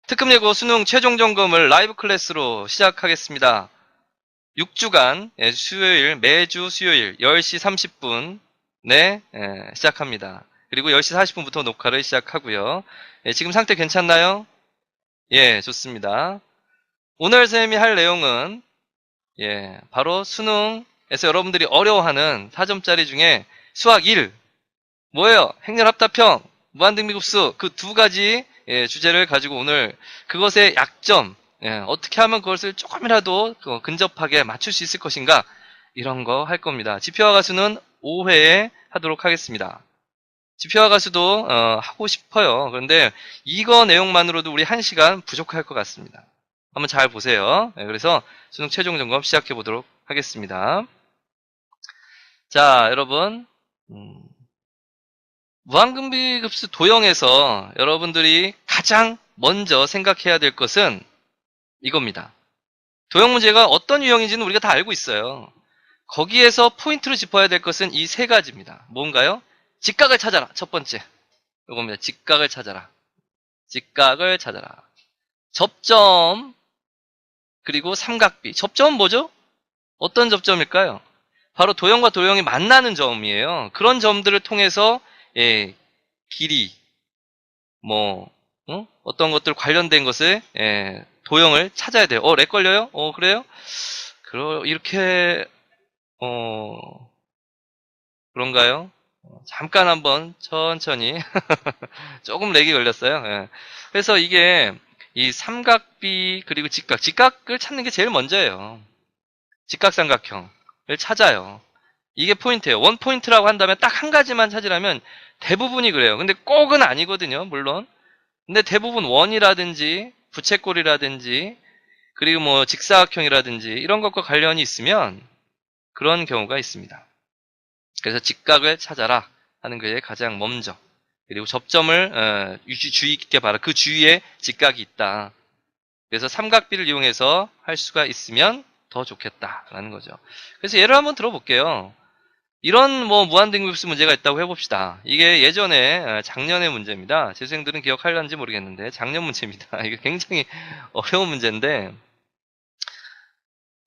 특급 예고 수능 최종 점검을 라이브 클래스로 시작하겠습니다. 6주간 수요일 매주 수요일 10시 30분에 시작합니다. 그리고 10시 40분부터 녹화를 시작하고요. 지금 상태 괜찮나요? 예, 좋습니다. 오늘 선생님이 할 내용은 바로 수능에서 여러분들이 어려워하는 4점짜리 중에 수학 1 뭐예요? 행렬합답형, 무한등비급수 그 두 가지 주제를 가지고 오늘 그것의 약점, 어떻게 하면 그것을 조금이라도 근접하게 맞출 수 있을 것인가 이런 거 할 겁니다. 지표와 가수는 5회에 하도록 하겠습니다. 지표와 가수도 하고 싶어요. 그런데 이거 내용만으로도 우리 1시간 부족할 것 같습니다. 한번 잘 보세요. 그래서 수능 최종 점검 시작해 보도록 하겠습니다. 자, 여러분 무한등비급수 도형에서 여러분들이 가장 먼저 생각해야 될 것은 이겁니다. 도형 문제가 어떤 유형인지는 우리가 다 알고 있어요. 거기에서 포인트로 짚어야 될 것은 이 세 가지입니다. 뭔가요? 직각을 찾아라. 첫 번째. 이겁니다. 직각을 찾아라. 직각을 찾아라. 접점 그리고 삼각비. 접점은 뭐죠? 어떤 접점일까요? 바로 도형과 도형이 만나는 점이에요. 그런 점들을 통해서 길이, 어떤 것들 관련된 것을, 도형을 찾아야 돼요. 렉 걸려요? 그래요? 이렇게, 그런가요? 잠깐 한번 천천히. 조금 렉이 걸렸어요. 그래서 이게, 이 삼각비, 그리고 직각. 직각을 찾는 게 제일 먼저예요. 직각삼각형을 찾아요. 이게 포인트예요. 원 포인트라고 한다면 딱 한 가지만 찾으라면 대부분이 그래요. 근데 꼭은 아니거든요. 물론. 근데 대부분 원이라든지 부채꼴이라든지 그리고 뭐 직사각형이라든지 이런 것과 관련이 있으면 그런 경우가 있습니다. 그래서 직각을 찾아라 하는 게 가장 먼저. 그리고 접점을 주의 깊게 봐라. 그 주위에 직각이 있다. 그래서 삼각비를 이용해서 할 수가 있으면 더 좋겠다라는 거죠. 그래서 예를 한번 들어볼게요. 이런 무한등비급수 문제가 있다고 해봅시다. 이게 예전에 작년의 문제입니다. 재수생들은 기억하려는지 모르겠는데 작년 문제입니다. 이게 굉장히 어려운 문제인데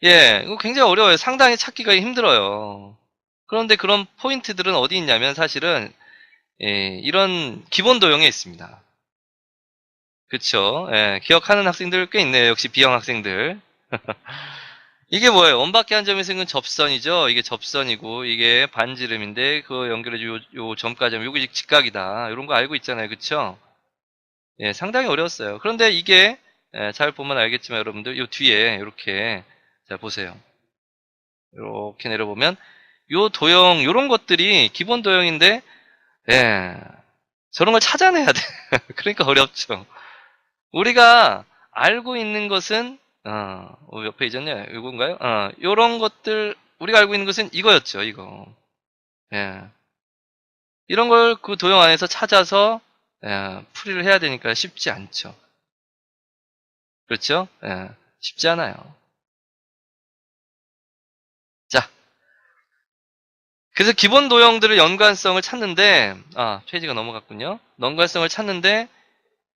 이거 굉장히 어려워요. 상당히 찾기가 힘들어요. 그런데 그런 포인트들은 어디 있냐면 사실은 이런 기본 도형에 있습니다. 그쵸? 기억하는 학생들 꽤 있네요. 역시 B형 학생들. 이게 뭐예요? 원밖에 한 점이 생긴 접선이죠. 이게 접선이고 이게 반지름인데 그거 연결해 요 점까지 하면 요게 직각이다. 이런 거 알고 있잖아요. 그쵸? 상당히 어려웠어요. 그런데 이게 잘 보면 알겠지만 여러분들 요 뒤에 이렇게 자 보세요. 이렇게 내려보면 요 도형 요런 것들이 기본 도형인데 저런 걸 찾아내야 돼. 그러니까 어렵죠. 우리가 알고 있는 것은 몇 페이지였냐? 이건가요? 요런 것들 우리가 알고 있는 것은 이거였죠. 이거. 이런 걸 그 도형 안에서 찾아서 풀이를 해야 되니까 쉽지 않죠. 그렇죠? 쉽지 않아요. 자, 그래서 기본 도형들의 연관성을 찾는데 페이지가 넘어갔군요. 연관성을 찾는데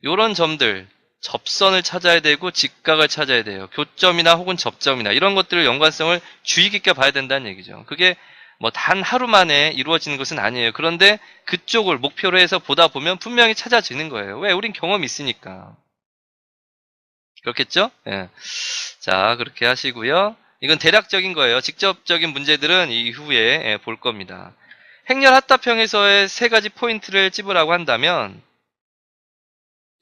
요런 점들 접선을 찾아야 되고 직각을 찾아야 돼요. 교점이나 혹은 접점이나 이런 것들을 연관성을 주의 깊게 봐야 된다는 얘기죠. 그게 뭐 단 하루 만에 이루어지는 것은 아니에요. 그런데 그쪽을 목표로 해서 보다 보면 분명히 찾아지는 거예요. 왜? 우린 경험이 있으니까. 그렇겠죠? 자, 그렇게 하시고요. 이건 대략적인 거예요. 직접적인 문제들은 이후에 볼 겁니다. 행렬 합답형에서의 세 가지 포인트를 찝으라고 한다면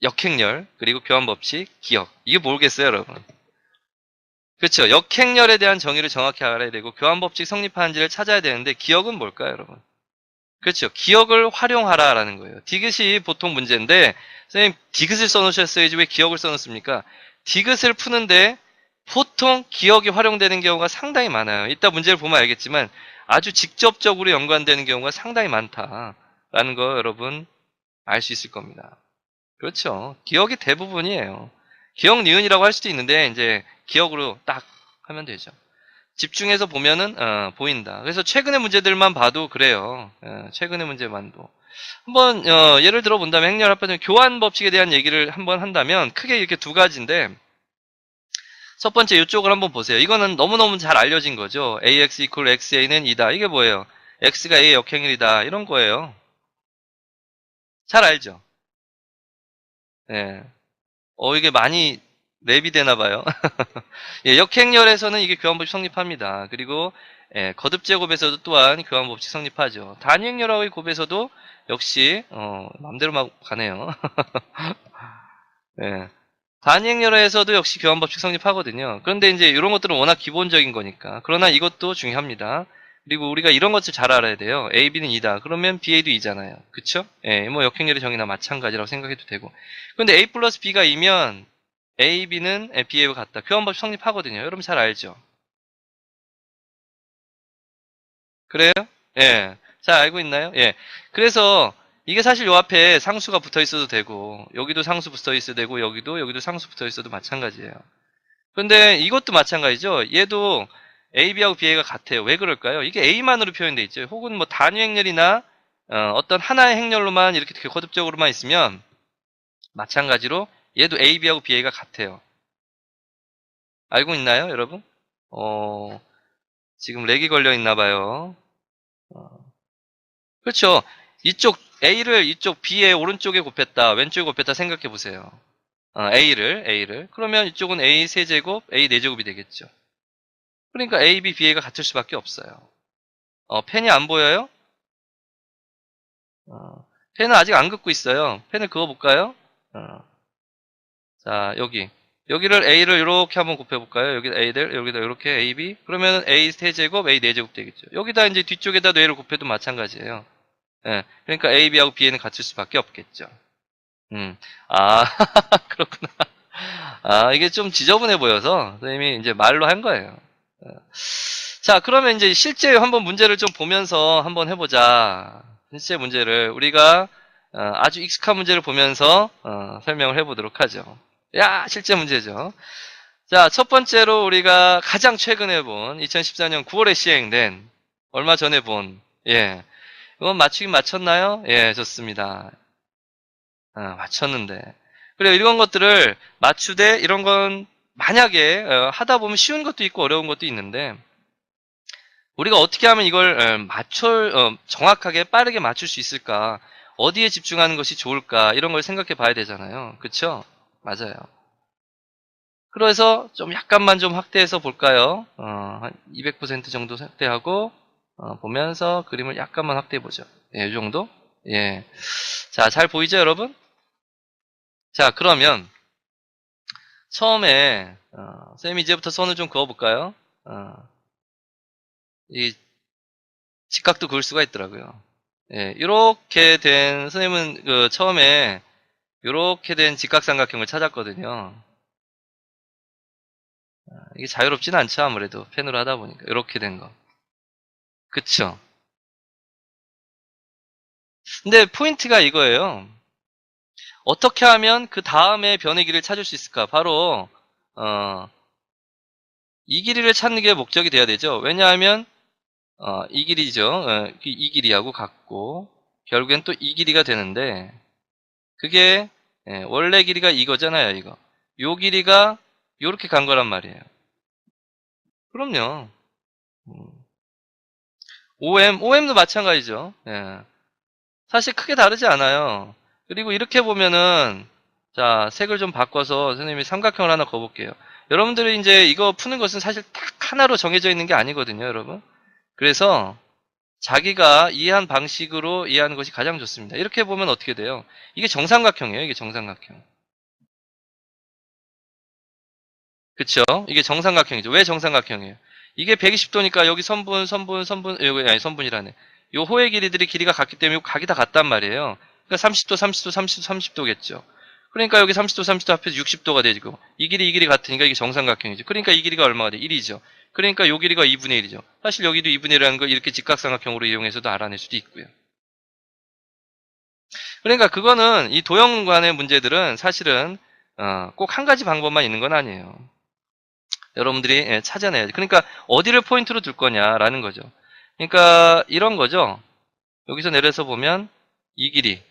역행렬, 그리고 교환법칙, 기억. 이게 모르겠어요, 여러분. 그렇죠. 역행렬에 대한 정의를 정확히 알아야 되고 교환법칙 성립하는지를 찾아야 되는데 기억은 뭘까요, 여러분? 그렇죠. 기억을 활용하라라는 거예요. 디귿이 보통 문제인데 선생님 디귿을 써놓으셨어야지 왜 기억을 써놓습니까? 디귿을 푸는데 보통 기억이 활용되는 경우가 상당히 많아요. 이따 문제를 보면 알겠지만 아주 직접적으로 연관되는 경우가 상당히 많다라는 거 여러분 알 수 있을 겁니다. 그렇죠. 기억이 대부분이에요. 기억 니은이라고 할 수도 있는데 이제 기억으로 딱 하면 되죠. 집중해서 보면은 보인다. 그래서 최근의 문제들만 봐도 그래요. 최근의 문제만도. 한번 예를 들어 본다면 행렬 합하면 교환 법칙에 대한 얘기를 한번 한다면 크게 이렇게 두 가지인데 첫 번째 이쪽을 한번 보세요. 이거는 너무너무 잘 알려진 거죠. ax equal xa는 2다. 이게 뭐예요? x가 a의 역행렬이다. 이런 거예요. 잘 알죠? 예. 이게 많이 랩이 되나 봐요. 예, 역행렬에서는 이게 교환법칙 성립합니다. 그리고 예, 거듭제곱에서도 또한 교환법칙 성립하죠. 단위행렬하고의 곱에서도 역시 맘대로 막 가네요. 예. 단위행렬에서도 역시 교환법칙 성립하거든요. 그런데 이제 이런 것들은 워낙 기본적인 거니까. 그러나 이것도 중요합니다. 그리고 우리가 이런 것을 잘 알아야 돼요. A, B는 2다. 그러면 BA도 2잖아요. 그쵸? 예, 뭐 역행렬의 정의나 마찬가지라고 생각해도 되고. 근데 A 플러스 B가 2면 A, B는 BA와 같다. 교환법칙 성립하거든요. 여러분 잘 알죠? 그래요? 예. 잘 알고 있나요? 예. 그래서 이게 사실 요 앞에 상수가 붙어 있어도 되고 여기도 상수 붙어 있어도 되고 여기도 상수 붙어 있어도 마찬가지예요. 근데 이것도 마찬가지죠. 얘도 A, B하고 BA가 같아요. 왜 그럴까요? 이게 A만으로 표현되어 있죠. 혹은 뭐 단위 행렬이나 어떤 하나의 행렬로만 이렇게 거듭적으로만 있으면 마찬가지로 얘도 A, B하고 BA가 같아요. 알고 있나요, 여러분? 지금 렉이 걸려 있나 봐요. 그렇죠. 이쪽 A를 이쪽 B의 오른쪽에 곱했다, 왼쪽에 곱했다 생각해 보세요. A를. 그러면 이쪽은 A 세제곱, A 4제곱이 되겠죠. 그러니까 A, B, B가 같을 수밖에 없어요. 펜이 안 보여요? 펜은 아직 안 긋고 있어요. 펜을 그어볼까요? 자, 여기를 A를 이렇게 한번 곱해볼까요? 여기 A를, 여기다 이렇게 A, B. 그러면 A 세제곱, A 4제곱 되겠죠. 여기다 이제 뒤쪽에다 뇌를 곱해도 마찬가지예요. 예, 그러니까 A, B하고 B는 같을 수밖에 없겠죠. 아, 그렇구나. 아, 이게 좀 지저분해 보여서 선생님이 이제 말로 한 거예요. 자, 그러면 이제 실제 한번 문제를 좀 보면서 한번 해보자. 실제 문제를 우리가 아주 익숙한 문제를 보면서 설명을 해보도록 하죠. 야, 실제 문제죠. 자, 첫 번째로 우리가 가장 최근에 본 2014년 9월에 시행된 얼마 전에 본 예, 이건 맞추긴 맞췄나요? 예, 좋습니다. 맞췄는데. 그래, 이런 것들을 맞추되 이런 건 만약에 하다 보면 쉬운 것도 있고 어려운 것도 있는데 우리가 어떻게 하면 이걸 정확하게 빠르게 맞출 수 있을까? 어디에 집중하는 것이 좋을까? 이런 걸 생각해 봐야 되잖아요. 그쵸? 맞아요. 그래서 좀 약간만 좀 확대해서 볼까요? 한 200% 정도 확대하고 보면서 그림을 약간만 확대해 보죠. 예, 이 정도? 예. 자, 잘 보이죠, 여러분? 자, 그러면 처음에 쌤이 이제부터 선을 좀 그어볼까요? 이 직각도 그을 수가 있더라고요. 예, 이렇게 된 선생님은 그 처음에 이렇게 된 직각삼각형을 찾았거든요. 이게 자유롭지는 않죠, 아무래도 펜으로 하다 보니까 이렇게 된 거. 그쵸? 근데 포인트가 이거예요. 어떻게 하면 그 다음에 변의 길이를 찾을 수 있을까? 바로 이 길이를 찾는 게 목적이 돼야 되죠. 왜냐하면 이 길이죠. 이 길이하고 같고 결국엔 또 이 길이가 되는데 그게 원래 길이가 이거잖아요. 이거. 요 길이가 요렇게 간 거란 말이에요. 그럼요. OM도 마찬가지죠. 예. 사실 크게 다르지 않아요. 그리고 이렇게 보면은 자, 색을 좀 바꿔서 선생님이 삼각형을 하나 그어볼게요. 여러분들이 이제 이거 푸는 것은 사실 딱 하나로 정해져 있는 게 아니거든요, 여러분. 그래서 자기가 이해한 방식으로 이해하는 것이 가장 좋습니다. 이렇게 보면 어떻게 돼요? 이게 정삼각형이에요, 이게 정삼각형. 그쵸? 이게 정삼각형이죠. 왜 정삼각형이에요? 이게 120도니까 여기 여기 아니 선분이라네. 요 호의 길이들이 길이가 같기 때문에 요 각이 다 같단 말이에요. 그러니까 30도, 30도, 30도, 30도겠죠. 그러니까 여기 30도, 30도 합해서 60도가 되고 이 길이 같으니까 이게 정삼각형이죠. 그러니까 이 길이가 얼마가 돼? 1이죠. 그러니까 요 길이가 2분의 1이죠. 사실 여기도 2분의 1이라는 거 이렇게 직각삼각형으로 이용해서도 알아낼 수도 있고요. 그러니까 그거는 이 도형관의 문제들은 사실은 꼭 한 가지 방법만 있는 건 아니에요. 여러분들이 찾아내야죠. 그러니까 어디를 포인트로 둘 거냐라는 거죠. 그러니까 이런 거죠. 여기서 내려서 보면 이 길이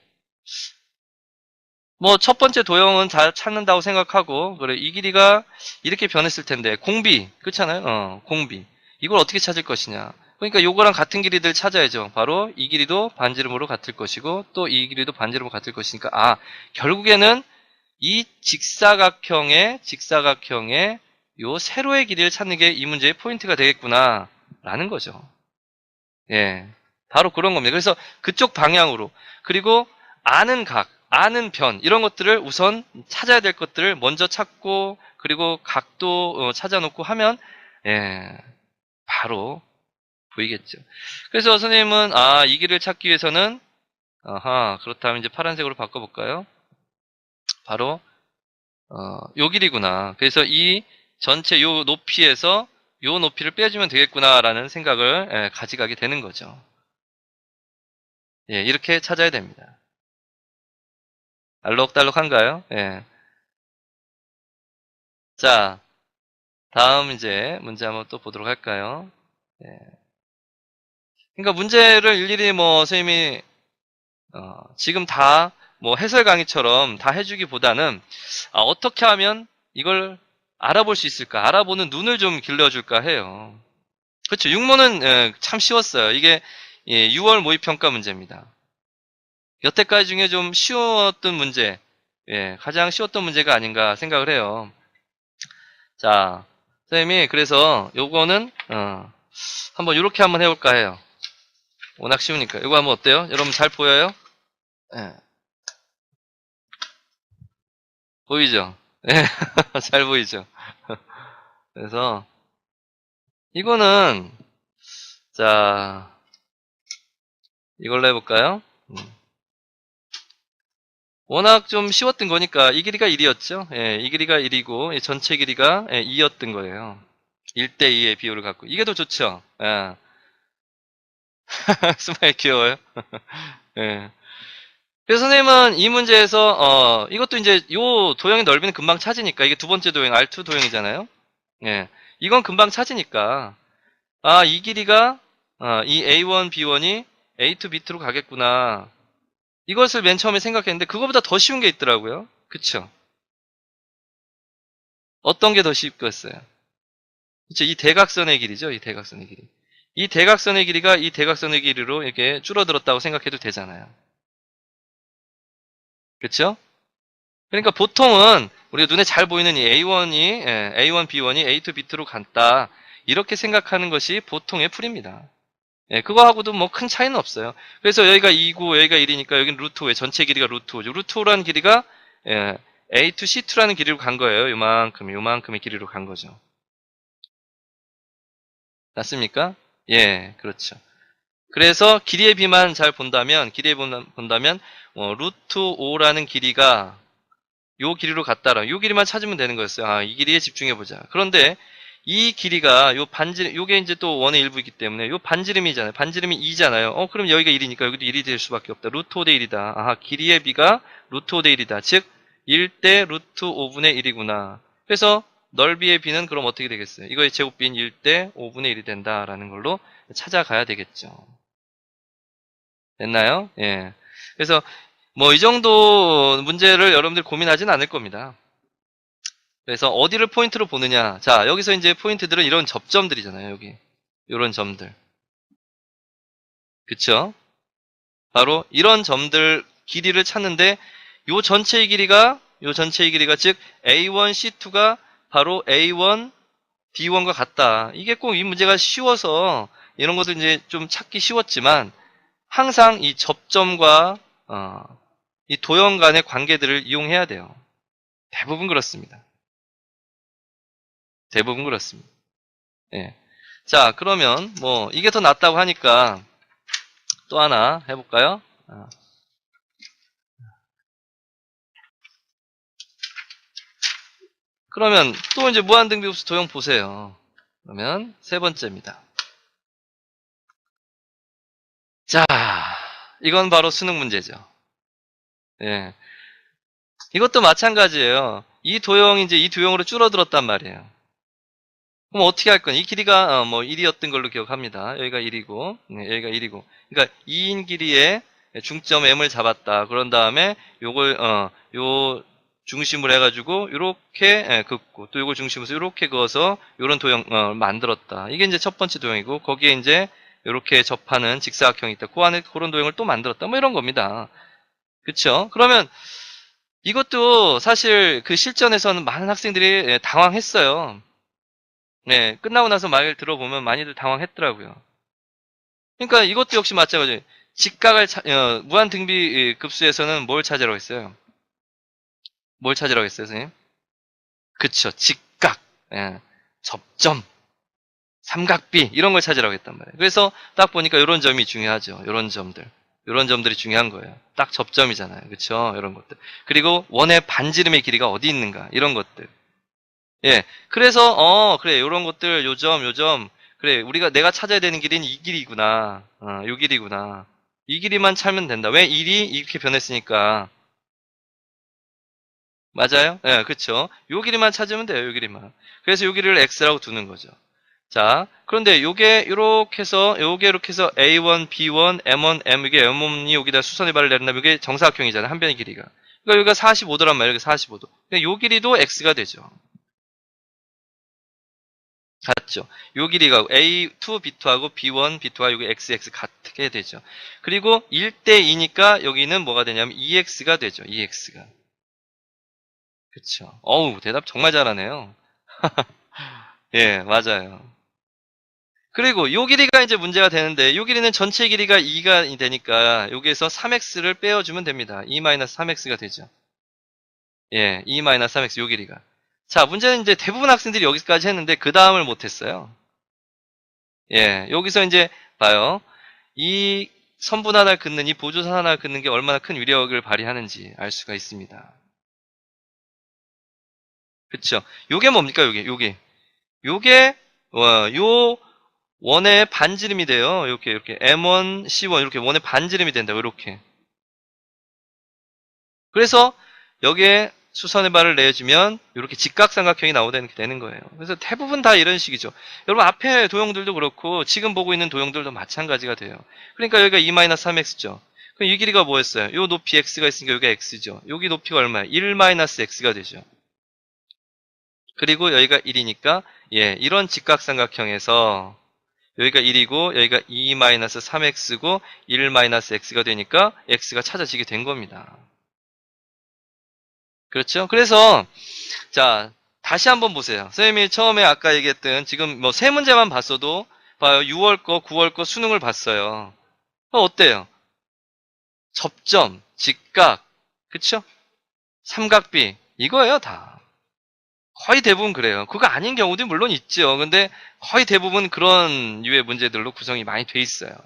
뭐 첫 번째 도형은 잘 찾는다고 생각하고 그래 이 길이가 이렇게 변했을 텐데 공비 그렇잖아요. 공비 이걸 어떻게 찾을 것이냐. 그러니까 요거랑 같은 길이들 찾아야죠. 바로 이 길이도 반지름으로 같을 것이고 또 이 길이도 반지름으로 같을 것이니까 결국에는 이 직사각형의 요 세로의 길이를 찾는 게 이 문제의 포인트가 되겠구나 라는 거죠. 예, 바로 그런 겁니다. 그래서 그쪽 방향으로 그리고 아는 각, 아는 변 이런 것들을 우선 찾아야 될 것들을 먼저 찾고 그리고 각도 찾아놓고 하면 바로 보이겠죠. 그래서 선생님은 이 길을 찾기 위해서는 그렇다면 이제 파란색으로 바꿔볼까요? 바로 요 길이구나. 그래서 이 전체 요 높이에서 요 높이를 빼주면 되겠구나라는 생각을 가져가게 되는 거죠. 예, 이렇게 찾아야 됩니다. 알록달록한가요? 예. 자, 다음 이제 문제 한번 또 보도록 할까요? 예. 그러니까 문제를 일일이 뭐 선생님이 지금 다 뭐 해설 강의처럼 다 해주기보다는 어떻게 하면 이걸 알아볼 수 있을까? 알아보는 눈을 좀 길러줄까 해요. 그렇죠. 육모는 참 쉬웠어요. 이게 6월 모의평가 문제입니다. 여태까지 중에 좀 쉬웠던 문제, 가장 쉬웠던 문제가 아닌가 생각을 해요. 자, 선생님이 그래서 요거는 한번 이렇게 한번 해볼까 해요. 워낙 쉬우니까. 이거 한번 어때요? 여러분 잘 보여요? 예. 보이죠? 예, 잘 보이죠? 그래서 이거는 자 이걸로 해볼까요? 워낙 좀 쉬웠던 거니까 이 길이가 1이었죠. 예, 이 길이가 1이고 전체 길이가 2였던 거예요. 1대2의 비율을 갖고 이게 더 좋죠. 예. 스마일 귀여워요. 예. 그래서 선생님은 이 문제에서 이것도 이제 요 도형의 넓이는 금방 찾으니까 이게 두 번째 도형 R2 도형이잖아요. 예. 이건 금방 찾으니까 이 길이가 이 A1, B1이 A2, B2로 가겠구나. 이것을 맨 처음에 생각했는데 그거보다 더 쉬운 게 있더라고요. 그쵸? 어떤 게 더 쉽겠어요? 그쵸? 이 대각선의 길이죠. 이 대각선의 길이. 이 대각선의 길이가 이 대각선의 길이로 이렇게 줄어들었다고 생각해도 되잖아요. 그쵸? 그러니까 보통은 우리가 눈에 잘 보이는 이 A1이 A1, B1이 A2, B2로 간다. 이렇게 생각하는 것이 보통의 풀입니다. 그거하고도 뭐 큰 차이는 없어요. 그래서 여기가 2고 여기가 1이니까 여기는 루트 5에 전체 길이가 루트 5죠. 루트 5라는 길이가 A2, C2라는 길이로 간 거예요. 요만큼의 길이로 간 거죠. 맞습니까? 예, 그렇죠. 그래서 길이의 비만 잘 본다면 루트 5라는 길이가 요 길이로 갔다라 요 길이만 찾으면 되는 거였어요. 이 길이에 집중해 보자. 그런데 이 길이가 요 반지름 요게 이제 또 원의 일부이기 때문에 요 반지름이잖아요. 반지름이 2잖아요. 그럼 여기가 1이니까 여기도 1이 될 수밖에 없다. 루트 5대 1이다. 길이의 비가 루트 5대 1이다. 즉 1대 루트 5분의 1이구나. 그래서 넓이의 비는 그럼 어떻게 되겠어요? 이거의 제곱비인 1대 5분의 1이 된다라는 걸로 찾아가야 되겠죠. 됐나요? 예. 그래서 뭐 이 정도 문제를 여러분들 고민하진 않을 겁니다. 그래서 어디를 포인트로 보느냐. 자, 여기서 이제 포인트들은 이런 접점들이잖아요. 여기. 이런 점들. 그쵸? 바로 이런 점들 길이를 찾는데 요 전체의 길이가 즉 A1, C2가 바로 A1, B1과 같다. 이게 꼭 이 문제가 쉬워서 이런 것들 이제 좀 찾기 쉬웠지만 항상 이 접점과 이 도형 간의 관계들을 이용해야 돼요. 대부분 그렇습니다. 대부분 그렇습니다. 예. 자, 그러면 뭐 이게 더 낫다고 하니까 또 하나 해볼까요? 그러면 또 이제 무한등비급수 도형 보세요. 그러면 세 번째입니다. 자, 이건 바로 수능 문제죠. 예. 이것도 마찬가지예요. 이 도형이 이제 이 도형으로 줄어들었단 말이에요. 그럼 어떻게 할 거냐? 이 길이가 뭐 1이었던 걸로 기억합니다. 여기가 1이고, 여기가 1이고. 그러니까 2인 길이의 중점 M을 잡았다. 그런 다음에 요걸 요 중심을 해가지고 요렇게 긋고 또 요걸 중심으로 요렇게 그어서 요런 도형 만들었다. 이게 이제 첫 번째 도형이고 거기에 이제 요렇게 접하는 직사각형이 있다. 그 안에 그런 도형을 또 만들었다. 뭐 이런 겁니다. 그쵸? 그러면 이것도 사실 그 실전에서는 많은 학생들이 당황했어요. 네, 끝나고 나서 말 들어보면 많이들 당황했더라고요. 그러니까 이것도 역시 마찬가지예요. 직각을 무한등비 급수에서는 뭘 찾으라고 했어요? 뭘 찾으라고 했어요, 선생님? 그쵸, 직각, 예, 접점, 삼각비 이런 걸 찾으라고 했단 말이에요. 그래서 딱 보니까 이런 점이 중요하죠. 이런 점들. 이런 점들이 중요한 거예요. 딱 접점이잖아요. 그쵸? 이런 것들. 그리고 원의 반지름의 길이가 어디 있는가? 이런 것들. 예. 그래서, 그래. 요런 것들, 요점. 그래. 내가 찾아야 되는 길이는 이 길이구나. 요 길이구나. 이 길이만 찾으면 된다. 왜 1이 이렇게 변했으니까. 맞아요? 예, 그쵸. 요 길이만 찾으면 돼요. 요 길이만. 그래서 요 길이를 x라고 두는 거죠. 자, 그런데 요게 요게 이렇게 해서 A1, B1, M1, M, 이게 M1이 여기다 수선의 발을 내린다면 이게 정사각형이잖아요. 한 변의 길이가. 그러니까 여기가 45도란 말이에요. 여기 45도. 그러니까 요 길이도 x가 되죠. 같죠. 요 길이가 A2, B2하고 B1, B2가 여기 XX 같게 되죠. 그리고 1대 2니까 여기는 뭐가 되냐면 EX가 되죠. EX가. 그쵸. 어우, 대답 정말 잘하네요. 예, 맞아요. 그리고 요 길이가 이제 문제가 되는데 요 길이는 전체 길이가 2가 되니까 여기에서 3x를 빼어주면 됩니다. 2-3x가 되죠. 예, 2-3x 요 길이가. 자, 문제는 이제 대부분 학생들이 여기까지 했는데 그 다음을 못했어요. 예, 여기서 이제 봐요. 이 선분 하나를 긋는 이 보조선 하나를 긋는 게 얼마나 큰 위력을 발휘하는지 알 수가 있습니다. 그쵸? 요게 뭡니까? 요게 요 원의 반지름이 돼요. 이렇게 M1, C1 이렇게 원의 반지름이 된다고 이렇게. 그래서 여기에 수선의 발을 내주면 이렇게 직각삼각형이 되는 거예요. 그래서 대부분 다 이런 식이죠. 여러분 앞에 도형들도 그렇고 지금 보고 있는 도형들도 마찬가지가 돼요. 그러니까 여기가 2-3x죠. 그럼 이 길이가 뭐였어요? 요 높이 x가 있으니까 여기가 x죠. 여기 높이가 얼마야? 1-x가 되죠. 그리고 여기가 1이니까 예, 이런 직각삼각형에서 여기가 1이고 여기가 2-3x고 1-x가 되니까 x가 찾아지게 된 겁니다. 그렇죠? 그래서 자 다시 한번 보세요. 선생님이 처음에 아까 얘기했던 지금 뭐 세 문제만 봤어도 봐요. 6월 거, 9월 거 수능을 봤어요. 어때요? 접점, 직각, 그쵸? 삼각비 이거예요 다. 거의 대부분 그래요. 그거 아닌 경우도 물론 있죠. 근데 거의 대부분 그런 유의 문제들로 구성이 많이 돼 있어요.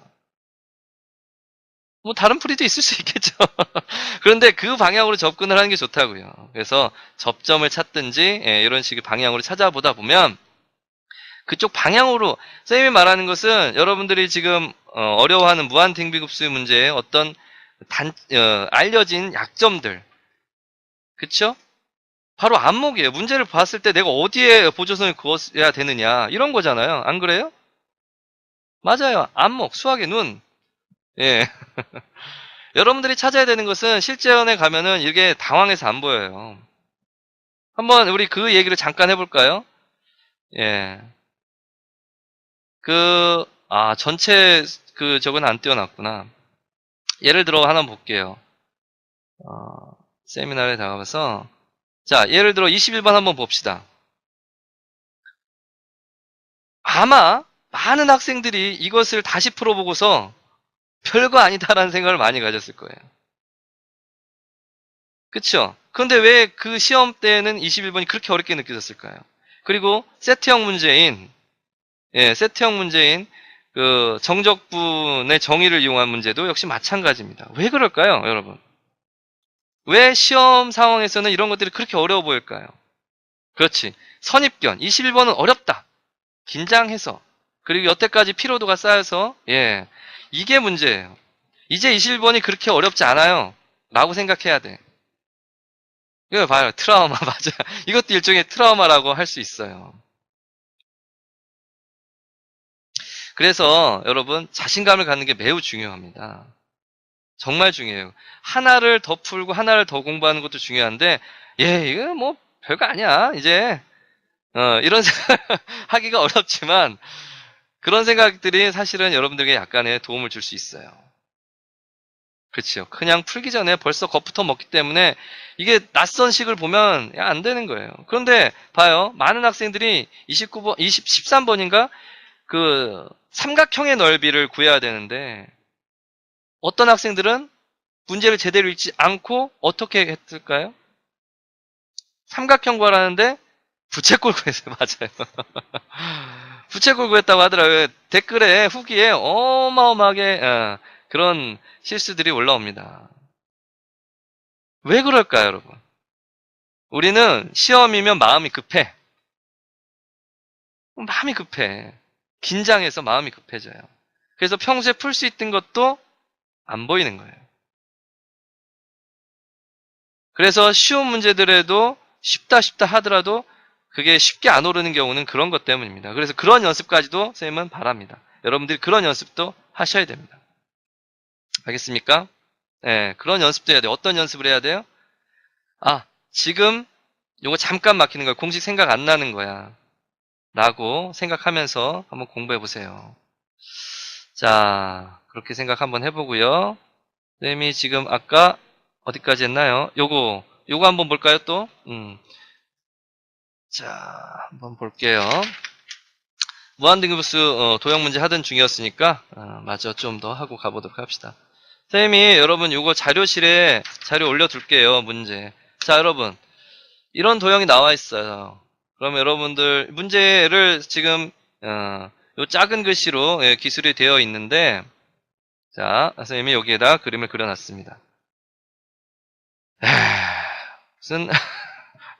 뭐 다른 풀이도 있을 수 있겠죠. 그런데 그 방향으로 접근을 하는 게 좋다고요. 그래서 접점을 찾든지 예, 이런 식의 방향으로 찾아보다 보면 그쪽 방향으로 선생님이 말하는 것은 여러분들이 지금 어려워하는 무한등비급수의 문제의 어떤 알려진 약점들 그쵸? 바로 안목이에요. 문제를 봤을 때 내가 어디에 보조선을 그어야 되느냐 이런 거잖아요. 안 그래요? 맞아요. 안목, 수학의 눈. 예. 여러분들이 찾아야 되는 것은 실전에 가면은 이게 당황해서 안 보여요. 한번 우리 그 얘기를 잠깐 해볼까요? 예. 전체 저건 안 띄워놨구나. 예를 들어 하나 볼게요. 세미나에 나가서. 자, 예를 들어 21번 한번 봅시다. 아마 많은 학생들이 이것을 다시 풀어보고서 별거 아니다라는 생각을 많이 가졌을 거예요. 그쵸? 그런데 왜 그 시험 때는 21번이 그렇게 어렵게 느껴졌을까요? 그리고 세트형 문제인 그 정적분의 정의를 이용한 문제도 역시 마찬가지입니다. 왜 그럴까요, 여러분? 왜 시험 상황에서는 이런 것들이 그렇게 어려워 보일까요? 그렇지. 선입견. 21번은 어렵다. 긴장해서. 그리고 여태까지 피로도가 쌓여서, 예. 이게 문제예요. 이제 21번이 그렇게 어렵지 않아요. 라고 생각해야 돼. 이거 봐요. 트라우마, 맞아. 이것도 일종의 트라우마라고 할 수 있어요. 그래서 여러분 자신감을 갖는 게 매우 중요합니다. 정말 중요해요. 하나를 더 풀고 하나를 더 공부하는 것도 중요한데 이거 뭐 별거 아니야. 이제 이런 생각 하기가 어렵지만 그런 생각들이 사실은 여러분들에게 약간의 도움을 줄 수 있어요. 그렇죠. 그냥 풀기 전에 벌써 겁부터 먹기 때문에 이게 낯선 식을 보면 안 되는 거예요. 그런데 봐요. 많은 학생들이 29번, 13번인가? 그 삼각형의 넓이를 구해야 되는데 어떤 학생들은 문제를 제대로 읽지 않고 어떻게 했을까요? 삼각형 구하라는데 부채꼴 구했어요. 맞아요. 부채꼴 구했다고 하더라고요. 댓글에 후기에 어마어마하게 그런 실수들이 올라옵니다. 왜 그럴까요, 여러분? 우리는 시험이면 마음이 급해. 마음이 급해. 긴장해서 마음이 급해져요. 그래서 평소에 풀 수 있던 것도 안 보이는 거예요. 그래서 쉬운 문제들에도 쉽다 하더라도 그게 쉽게 안 오르는 경우는 그런 것 때문입니다. 그래서 그런 연습까지도 선생님은 바랍니다. 여러분들이 그런 연습도 하셔야 됩니다. 알겠습니까? 네, 그런 연습도 해야 돼요. 어떤 연습을 해야 돼요? 지금 요거 잠깐 막히는 거야. 공식 생각 안 나는 거야. 라고 생각하면서 한번 공부해 보세요. 자, 그렇게 생각 한번 해보고요. 선생님이 지금 아까 어디까지 했나요? 요거 한번 볼까요, 또? 자, 한번 볼게요. 무한등급수 도형 문제 하던 중이었으니까 마저 좀 더 하고 가보도록 합시다. 선생님이 여러분 요거 자료실에 자료 올려둘게요. 문제. 자, 여러분 이런 도형이 나와 있어요. 그러면 여러분들 문제를 지금 요 작은 글씨로 기술이 되어 있는데 자, 선생님이 여기에다 그림을 그려놨습니다. 무슨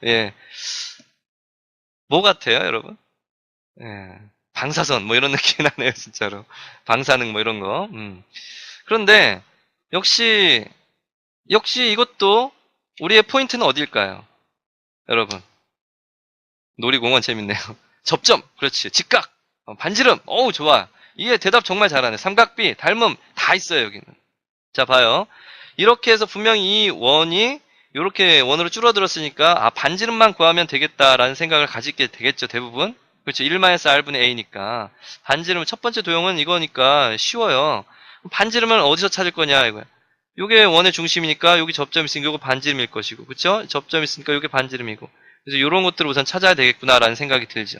예, 뭐 같아요, 여러분? 예, 방사선 뭐 이런 느낌이 나네요, 진짜로. 방사능 뭐 이런 거. 그런데 역시 이것도 우리의 포인트는 어딜까요? 여러분. 놀이공원 재밌네요. 접점. 그렇지. 직각. 반지름. 어우, 좋아. 이게 대답 정말 잘하네. 삼각비, 닮음 다 있어요, 여기는. 자, 봐요. 이렇게 해서 분명히 이 원이 이렇게 원으로 줄어들었으니까 반지름만 구하면 되겠다라는 생각을 가지게 되겠죠, 대부분. 그렇죠. 1-r분의 a니까. 반지름 첫 번째 도형은 이거니까 쉬워요. 반지름은 어디서 찾을 거냐 이거야. 요게 원의 중심이니까 여기 접점이 있으니까 요거 반지름일 것이고, 그렇죠? 접점이 있으니까 요게 반지름이고. 그래서 이런 것들을 우선 찾아야 되겠구나라는 생각이 들죠.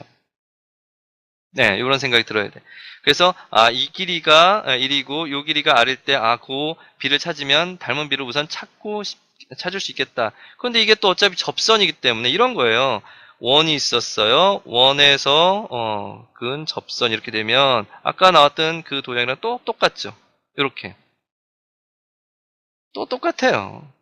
네, 이런 생각이 들어야 돼. 그래서 이 길이가 1이고 요 길이가 r일 때 그 b를 찾으면 닮은 b를 우선 찾을 수 있겠다. 그런데 이게 또 어차피 접선이기 때문에 이런 거예요. 원이 있었어요. 원에서 근 접선 이렇게 되면 아까 나왔던 그 도형이랑 또 똑같죠. 이렇게. 또 똑같아요.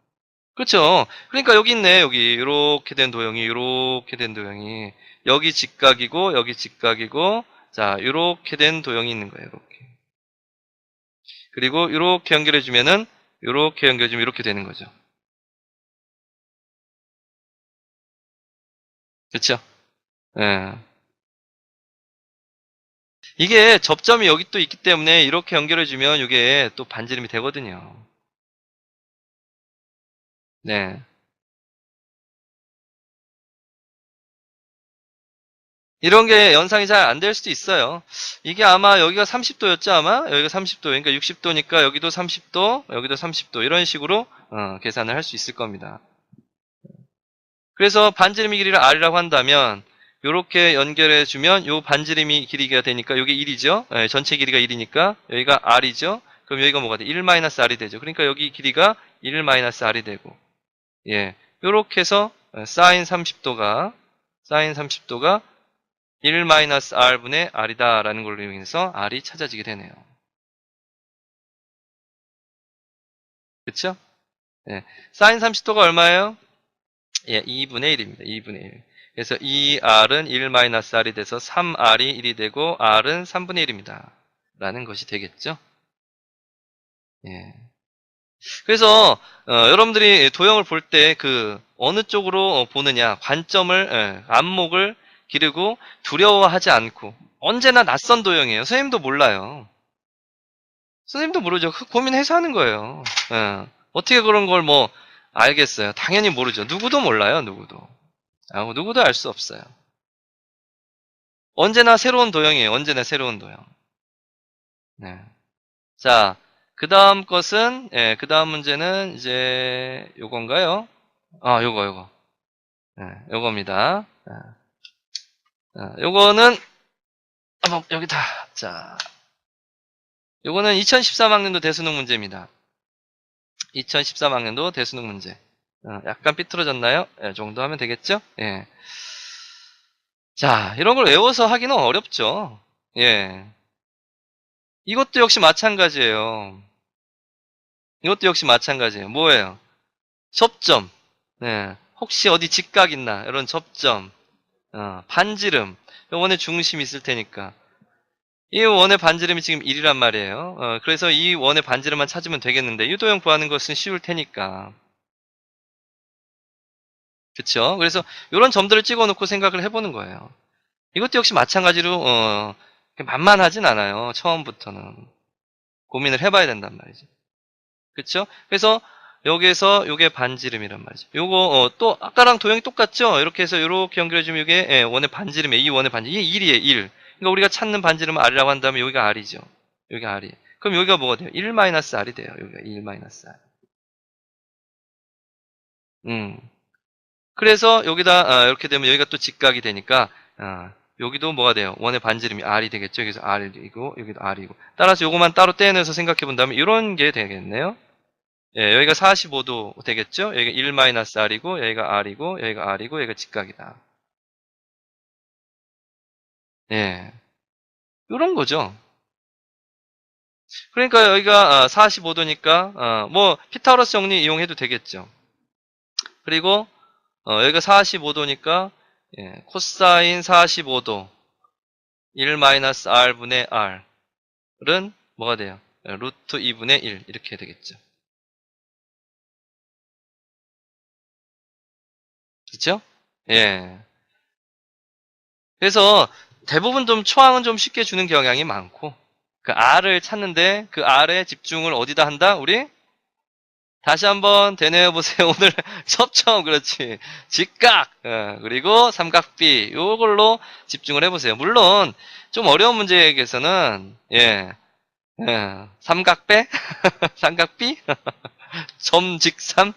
그렇죠. 그러니까 여기 있네. 여기 이렇게 된 도형이 이렇게 된 도형이 여기 직각이고 여기 직각이고 자 이렇게 된 도형이 있는 거예요. 이렇게. 그리고 이렇게 연결해 주면은 이렇게 연결해 주면 이렇게 되는 거죠. 그렇죠? 예. 이게 접점이 여기 또 있기 때문에 이렇게 연결해 주면 이게 또 반지름이 되거든요. 네. 이런 게 연상이 잘 안 될 수도 있어요. 이게 아마 여기가 30도였죠, 아마? 여기가 30도, 그러니까 60도니까 여기도 30도, 여기도 30도, 이런 식으로 계산을 할 수 있을 겁니다. 그래서 반지름의 길이를 r이라고 한다면 이렇게 연결해 주면 요 반지름이 길이가 되니까 여기 1이죠. 전체 길이가 1이니까 여기가 r이죠. 그럼 여기가 뭐가 돼? 1-r이 되죠. 그러니까 여기 길이가 1-r이 되고 예. 요렇게 해서 sin 30도가 1-r분의 r이다라는 걸로 이용해서 r이 찾아지게 되네요. 그쵸? 예. sin 30도가 얼마예요? 예, 2분의 1입니다. 2분의 1. 그래서 2r은 1-r이 돼서 3r이 1이 되고 r은 3분의 1입니다. 라는 것이 되겠죠? 예. 그래서 여러분들이 도형을 볼 때 그 어느 쪽으로 보느냐 관점을 안목을 기르고 두려워하지 않고 언제나 낯선 도형이에요. 선생님도 몰라요. 선생님도 모르죠. 그 고민해서 하는 거예요. 예. 어떻게 그런 걸 뭐 알겠어요. 당연히 모르죠. 누구도 몰라요. 누구도. 누구도 알 수 없어요. 언제나 새로운 도형이에요. 언제나 새로운 도형. 네. 자, 그 다음 것은, 예, 그 다음 문제는 이제 요건가요? 요거. 예, 요겁니다. 요거는, 한번 여기다. 자, 요거는 2013학년도 대수능 문제입니다. 2013학년도 대수능 문제. 약간 삐뚤어졌나요? 예, 정도 하면 되겠죠? 예. 자, 이런 걸 외워서 하기는 어렵죠. 예. 이것도 역시 마찬가지예요. 이것도 역시 마찬가지예요. 뭐예요? 접점. 네. 혹시 어디 직각 있나? 이런 접점. 반지름. 원의 중심이 있을 테니까. 이 원의 반지름이 지금 1이란 말이에요. 그래서 이 원의 반지름만 찾으면 되겠는데, 유도형 구하는 것은 쉬울 테니까. 그쵸? 그래서 이런 점들을 찍어 놓고 생각을 해보는 거예요. 이것도 역시 마찬가지로, 만만하진 않아요. 처음부터는. 고민을 해봐야 된단 말이죠. 그쵸? 그래서 여기에서 요게 반지름이란 말이죠. 요거 또 아까랑 도형이 똑같죠? 이렇게 해서 이렇게 연결해주면 이게 원의 반지름이에요. 이 원의 반지름. 이게 1이에요. 1. 그러니까 우리가 찾는 반지름은 R이라고 한다면 여기가 R이죠. 여기가 R이에요. 그럼 여기가 뭐가 돼요? 1-R이 돼요. 여기가 1-R. 그래서 여기다 이렇게 되면 여기가 또 직각이 되니까 여기도 뭐가 돼요? 원의 반지름이 R이 되겠죠. 여기서 R이고 여기도 R이고. 따라서 요거만 따로 떼내서 생각해 본다면 이런 게 되겠네요. 예, 여기가 45도 되겠죠? 여기가 1-R이고, 여기가 R이고, 여기가 R이고, 여기가 직각이다. 예. 요런 거죠. 그러니까 여기가 45도니까, 뭐, 피타고라스 정리 이용해도 되겠죠. 그리고, 여기가 45도니까, 예, 코사인 45도, 1-R분의 R은 뭐가 돼요? 루트 2분의 1, 이렇게 되겠죠. 그쵸? 예. 그래서 대부분 좀 초항은 좀 쉽게 주는 경향이 많고 그 R을 찾는데 그 R에 집중을 어디다 한다? 우리 다시 한번 되뇌어 보세요. 오늘 접점 그렇지 직각 그리고 삼각비 요걸로 집중을 해보세요. 물론 좀 어려운 문제에게서는 삼각배 삼각비 점직삼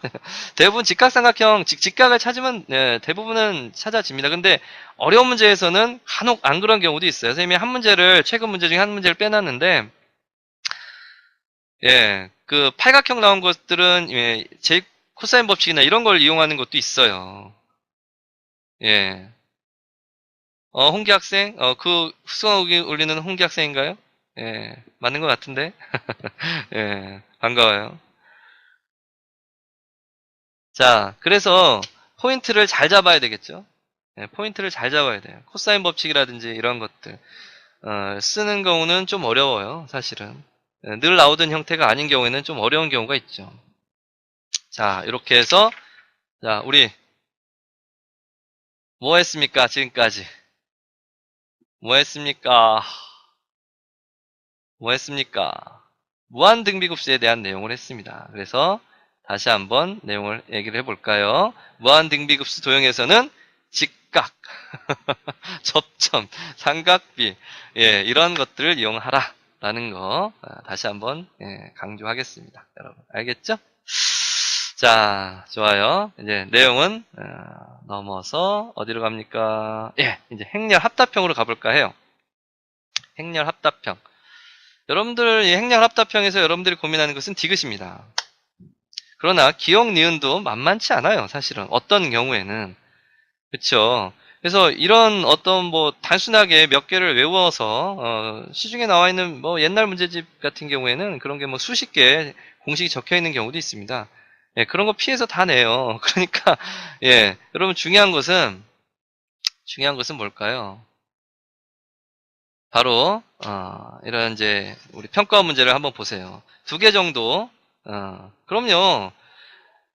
대부분 직각삼각형 직각을 찾으면 대부분은 찾아집니다. 근데 어려운 문제에서는 간혹 안 그런 경우도 있어요. 선생님이 한 문제를 최근 문제 중에 한 문제를 빼놨는데 그 팔각형 나온 것들은 제 코사인 법칙이나 이런 걸 이용하는 것도 있어요. 예. 홍기 학생 그 수강하기 올리는 홍기 학생인가요? 예, 맞는 것 같은데. 예, 반가워요. 자, 그래서 포인트를 잘 잡아야 되겠죠. 포인트를 잘 잡아야 돼요. 코사인 법칙이라든지 이런 것들 쓰는 경우는 좀 어려워요. 사실은 늘 나오던 형태가 아닌 경우에는 좀 어려운 경우가 있죠. 자, 이렇게 해서 자, 우리 뭐 했습니까? 지금까지 뭐 했습니까? 뭐 했습니까? 무한등비급수에 대한 내용을 했습니다. 그래서 다시 한번 내용을 얘기를 해볼까요? 무한등비급수 도형에서는 직각, 접점, 삼각비 이런 것들을 이용하라 라는 거 다시 한번 강조하겠습니다. 여러분 알겠죠? 자, 좋아요. 이제 내용은 넘어서 어디로 갑니까? 이제 행렬 합답형으로 가볼까 해요. 행렬 합답형. 여러분들 이 행렬 합답형에서 여러분들이 고민하는 것은 디귿입니다. 그러나 기억 니은도 만만치 않아요. 사실은 어떤 경우에는 그렇죠. 그래서 이런 어떤 뭐 단순하게 몇 개를 외워서 시중에 나와 있는 뭐 옛날 문제집 같은 경우에는 그런 게 뭐 수십 개 공식이 적혀 있는 경우도 있습니다. 그런 거 피해서 다 내요. 그러니까 여러분 중요한 것은 뭘까요? 바로 이런 이제 우리 평가 문제를 한번 보세요. 2개 정도 그럼요.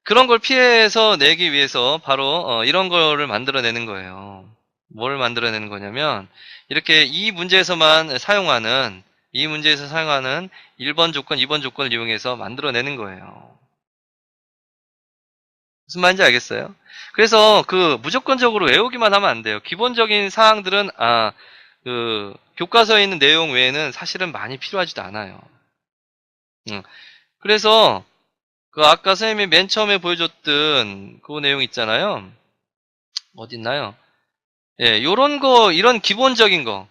그런 걸 피해서 내기 위해서 바로 이런 거를 만들어내는 거예요. 뭘 만들어내는 거냐면, 이렇게 이 문제에서 사용하는 1번 조건, 2번 조건을 이용해서 만들어내는 거예요. 무슨 말인지 알겠어요? 그래서 무조건적으로 외우기만 하면 안 돼요. 기본적인 사항들은, 교과서에 있는 내용 외에는 사실은 많이 필요하지도 않아요. 그래서, 아까 선생님이 맨 처음에 보여줬던 그 내용 있잖아요. 어디 있나요? 예, 이런 기본적인 거,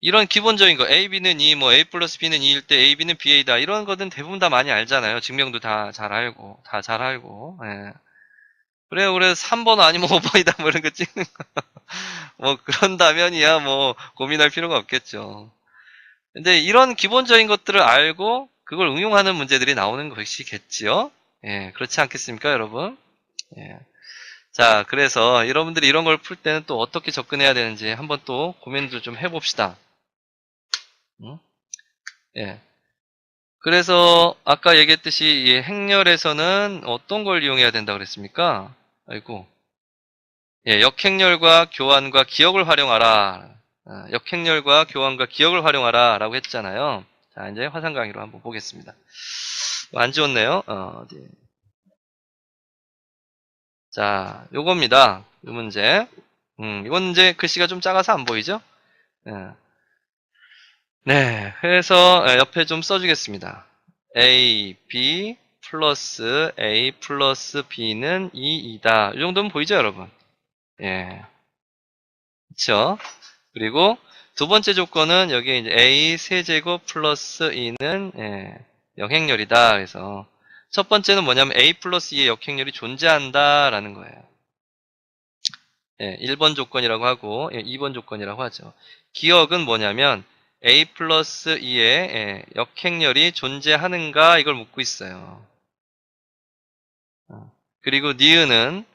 A, B는 2, A 플러스 B는 2일 때 A, B는 BA다. 이런 거는 대부분 다 많이 알잖아요. 증명도 다 잘 알고, 예. 그래요, 그래서 3번 아니면 5번이다, 뭐 이런 거 찍는 거. 뭐, 그런다면이야, 뭐, 고민할 필요가 없겠죠. 근데 이런 기본적인 것들을 알고, 그걸 응용하는 문제들이 나오는 것이겠지요? 예, 그렇지 않겠습니까, 여러분? 예. 자, 그래서 여러분들이 이런 걸 풀 때는 또 어떻게 접근해야 되는지 한번 또 고민도 좀 해봅시다. 응? 예. 그래서 아까 얘기했듯이 이 행렬에서는 어떤 걸 이용해야 된다 그랬습니까? 아이고. 예, 역행렬과 교환과 기억을 활용하라. 역행렬과 교환과 기억을 활용하라 라고 했잖아요. 자, 이제 화상 강의로 한번 보겠습니다. 안 지웠네요. 어디. 자, 요겁니다. 이 문제. 이건 이제 글씨가 좀 작아서 안 보이죠? 예. 네, 그래서 옆에 좀 써주겠습니다. A, B 플러스 A 플러스 B는 2이다. 이 정도면 보이죠, 여러분? 예. 그쵸? 그리고 두 번째 조건은 여기에 이제 A 세제곱 플러스 2는 역행렬이다. 그래서 첫 번째는 뭐냐면 A 플러스 2의 역행렬이 존재한다라는 거예요. 1번 조건이라고 하고 2번 조건이라고 하죠. 기억은 뭐냐면 A 플러스 2의 역행렬이 존재하는가 이걸 묻고 있어요. 그리고 니은은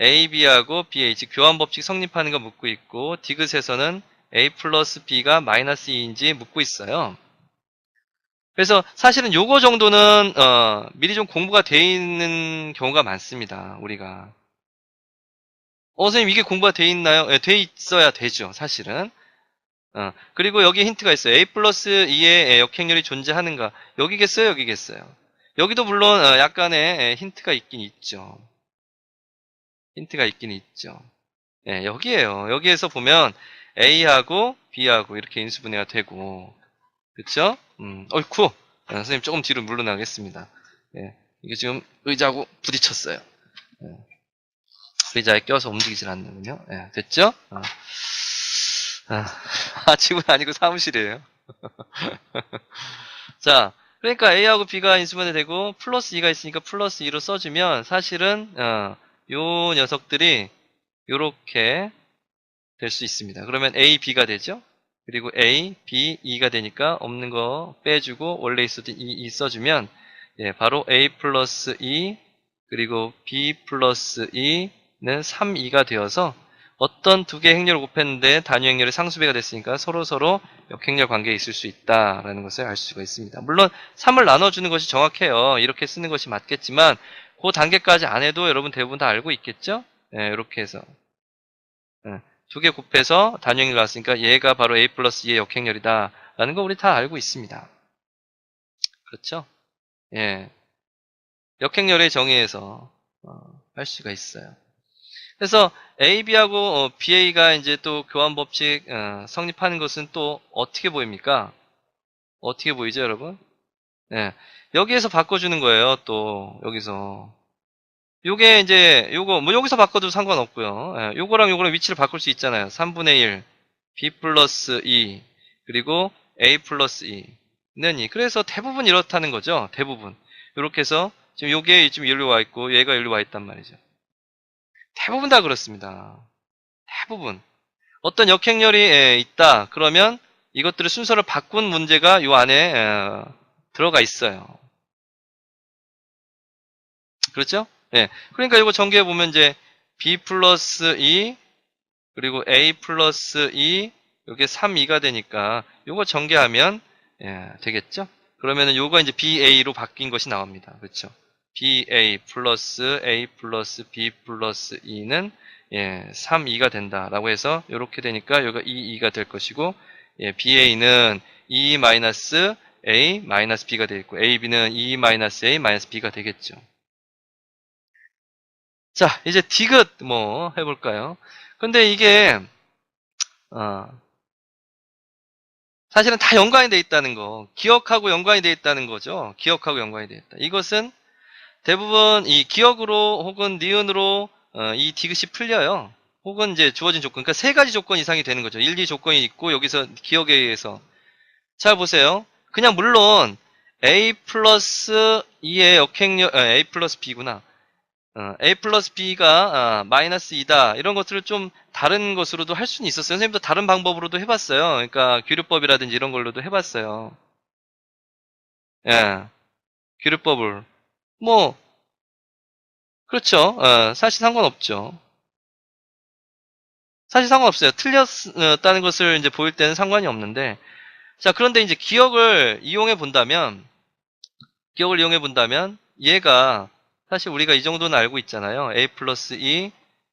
A, B하고 BH 교환법칙 성립하는 거 묻고 있고 디귿에서는 A 플러스 B가 마이너스 2인지 묻고 있어요. 그래서 사실은 요거 정도는 미리 좀 공부가 돼 있는 경우가 많습니다. 우리가. 선생님 이게 공부가 돼 있나요? 돼 있어야 되죠. 사실은. 그리고 여기 힌트가 있어요. A 플러스 2의 역행렬이 존재하는가. 여기겠어요? 여기겠어요? 여기도 물론 약간의 힌트가 있긴 있죠. 힌트가 있긴 있죠. 여기에요. 여기에서 보면 A하고 B하고 이렇게 인수분해가 되고 그쵸? 어이쿠! 선생님 조금 뒤로 물러나겠습니다. 이게 지금 의자하고 부딪혔어요. 의자에 껴서 움직이질 않는군요. 됐죠? 집은 아니고 사무실이에요. 자, 그러니까 A하고 B가 인수분해 되고 플러스 2가 있으니까 플러스 2로 써주면 사실은 요 녀석들이 요렇게 될 수 있습니다. 그러면 A, B가 되죠? 그리고 A, B, 2가 되니까 없는 거 빼주고 원래 있었던 2 써주면 바로 A 플러스 2 그리고 B 플러스 2는 3, 2가 되어서 어떤 두 개의 행렬을 곱했는데 단위 행렬의 상수배가 됐으니까 서로 역행렬 관계에 있을 수 있다라는 것을 알 수가 있습니다. 물론 3을 나눠주는 것이 정확해요. 이렇게 쓰는 것이 맞겠지만 그 단계까지 안 해도 여러분 대부분 다 알고 있겠죠? 이렇게 해서 두 개 곱해서 단위 행렬 나왔으니까 얘가 바로 A 플러스 2의 역행렬이다 라는 거 우리 다 알고 있습니다. 그렇죠? 역행렬의 정의에서 할 수가 있어요. 그래서 AB하고 BA가 이제 또 교환법칙 성립하는 것은 또 어떻게 보입니까? 어떻게 보이죠, 여러분? 여기에서 바꿔주는 거예요, 또, 여기서. 요게 이제, 뭐 여기서 바꿔도 상관없고요. 요거랑 위치를 바꿀 수 있잖아요. 3분의 1, B 플러스 2, 그리고 A 플러스 2는 2. 그래서 대부분 이렇다는 거죠, 대부분. 요렇게 해서, 지금 요게 지금 여기로 와 있고, 얘가 여기로 와 있단 말이죠. 대부분 다 그렇습니다. 대부분. 어떤 역행렬이 있다. 그러면 이것들의 순서를 바꾼 문제가 요 안에 들어가 있어요. 그렇죠? 그러니까 이거 전개해 보면 이제 B 플러스 2 그리고 A 플러스 2 요게 3, 2가 되니까 요거 전개하면 되겠죠? 그러면은 요거 이제 BA로 바뀐 것이 나옵니다. 그렇죠? BA 플러스 A 플러스 B 플러스 2는 예, 3, 2가 된다라고 해서 이렇게 되니까 여기가 2, 2가 될 것이고, 예, BA는 2 마이너스 A 마이너스 B가 되겠고, AB는 2 마이너스 A 마이너스 B가 되겠죠. 자, 이제 디귿 뭐 해볼까요? 근데 이게 사실은 다 연관이 돼 있다는 거, 기억하고 연관이 돼 있다는 거죠. 기억하고 연관이 돼 있다. 이것은 대부분 이 기억으로 혹은 니은으로 이 디귿이 풀려요. 혹은 이제 주어진 조건, 그러니까 세 가지 조건 이상이 되는 거죠. 1, 2 조건이 있고 여기서 기억에 의해서. 잘 보세요. 그냥 물론 A 플러스 2의 역행렬, A 플러스 B구나. A 플러스 B가 마이너스 2다. 이런 것들을 좀 다른 것으로도 할 수는 있었어요. 선생님도 다른 방법으로도 해봤어요. 그러니까 규律법이라든지 이런 걸로도 해봤어요. 예, 규律법을. 뭐, 그렇죠. 사실 상관없죠. 사실 상관없어요. 틀렸다는 것을 이제 보일 때는 상관이 없는데. 자, 그런데 이제 기억을 이용해 본다면, 얘가, 사실 우리가 이 정도는 알고 있잖아요. A 플러스 2,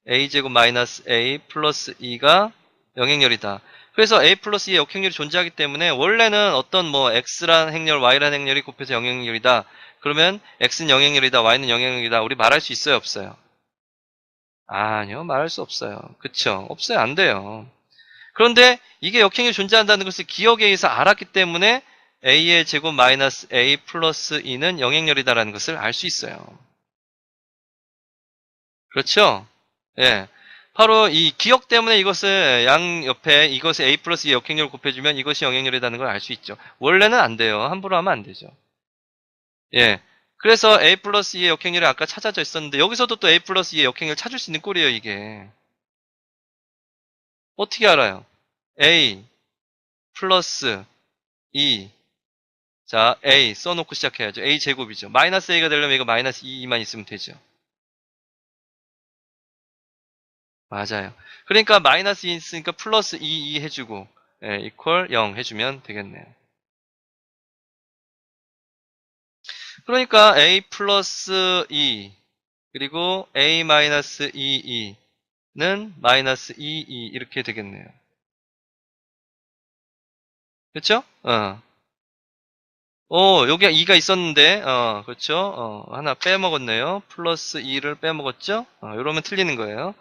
A제곱 마이너스 A 플러스 2가 영행렬이다. 그래서 A 플러스 2의 역행렬이 존재하기 때문에, 원래는 어떤 뭐, X란 행렬, Y란 행렬이 곱해서 영행렬이다. 그러면, X는 영행렬이다, Y는 영행렬이다. 우리 말할 수 있어요, 없어요? 아니요, 말할 수 없어요. 그쵸? 없어요, 안 돼요. 그런데 이게 역행이 존재한다는 것을 기억에 의해서 알았기 때문에 A의 제곱 마이너스 A 플러스 2는 영행렬이다라는 것을 알 수 있어요. 그렇죠? 예. 바로 이 기억 때문에 이것을 양 옆에 이것을 A 플러스 2 역행렬을 곱해주면 이것이 영행렬이라는 걸 알 수 있죠. 원래는 안 돼요. 함부로 하면 안 되죠. 예. 그래서 A 플러스 2의 역행렬이 아까 찾아져 있었는데 여기서도 또 A 플러스 2의 역행렬을 찾을 수 있는 꼴이에요, 이게. 어떻게 알아요? A 플러스 2. 자, A 써놓고 시작해야죠. A 제곱이죠. 마이너스 A가 되려면 이거 마이너스 2만 있으면 되죠. 맞아요. 그러니까 마이너스 2 있으니까 플러스 2 해주고, 예, 이퀄 0 해주면 되겠네요. 그러니까 A 플러스 2, 그리고 A 마이너스 2는 마이너스 2 이렇게 되겠네요. 그렇죠? 여기 2가 있었는데, 그렇죠? 하나 빼먹었네요. 플러스 2를 빼먹었죠? 이러면 틀리는 거예요.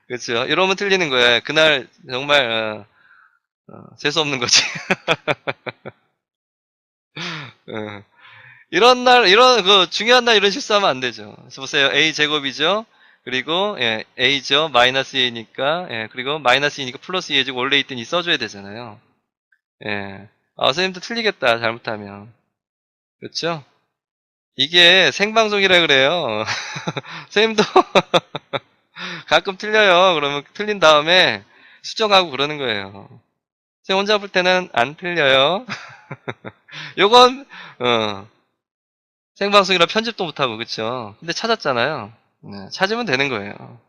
그렇죠? 이러면 틀리는 거예요. 그날 정말, 재수 없는 거지. 어. 이런 중요한 날 이런 실수하면 안 되죠. 그래서 보세요. A 제곱이죠? 그리고, 예, A죠? 마이너스 A니까, 예, 그리고 마이너스 2니까 플러스 2 해주고 원래 있던 2 써줘야 되잖아요. 예. 선생님도 틀리겠다, 잘못하면. 그렇죠? 이게 생방송이라 그래요. 선생님도 가끔 틀려요. 그러면 틀린 다음에 수정하고 그러는 거예요. 선생님 혼자 볼 때는 안 틀려요. 요건, 생방송이라 편집도 못하고, 그쵸? 근데 찾았잖아요. 네, 찾으면 되는 거예요.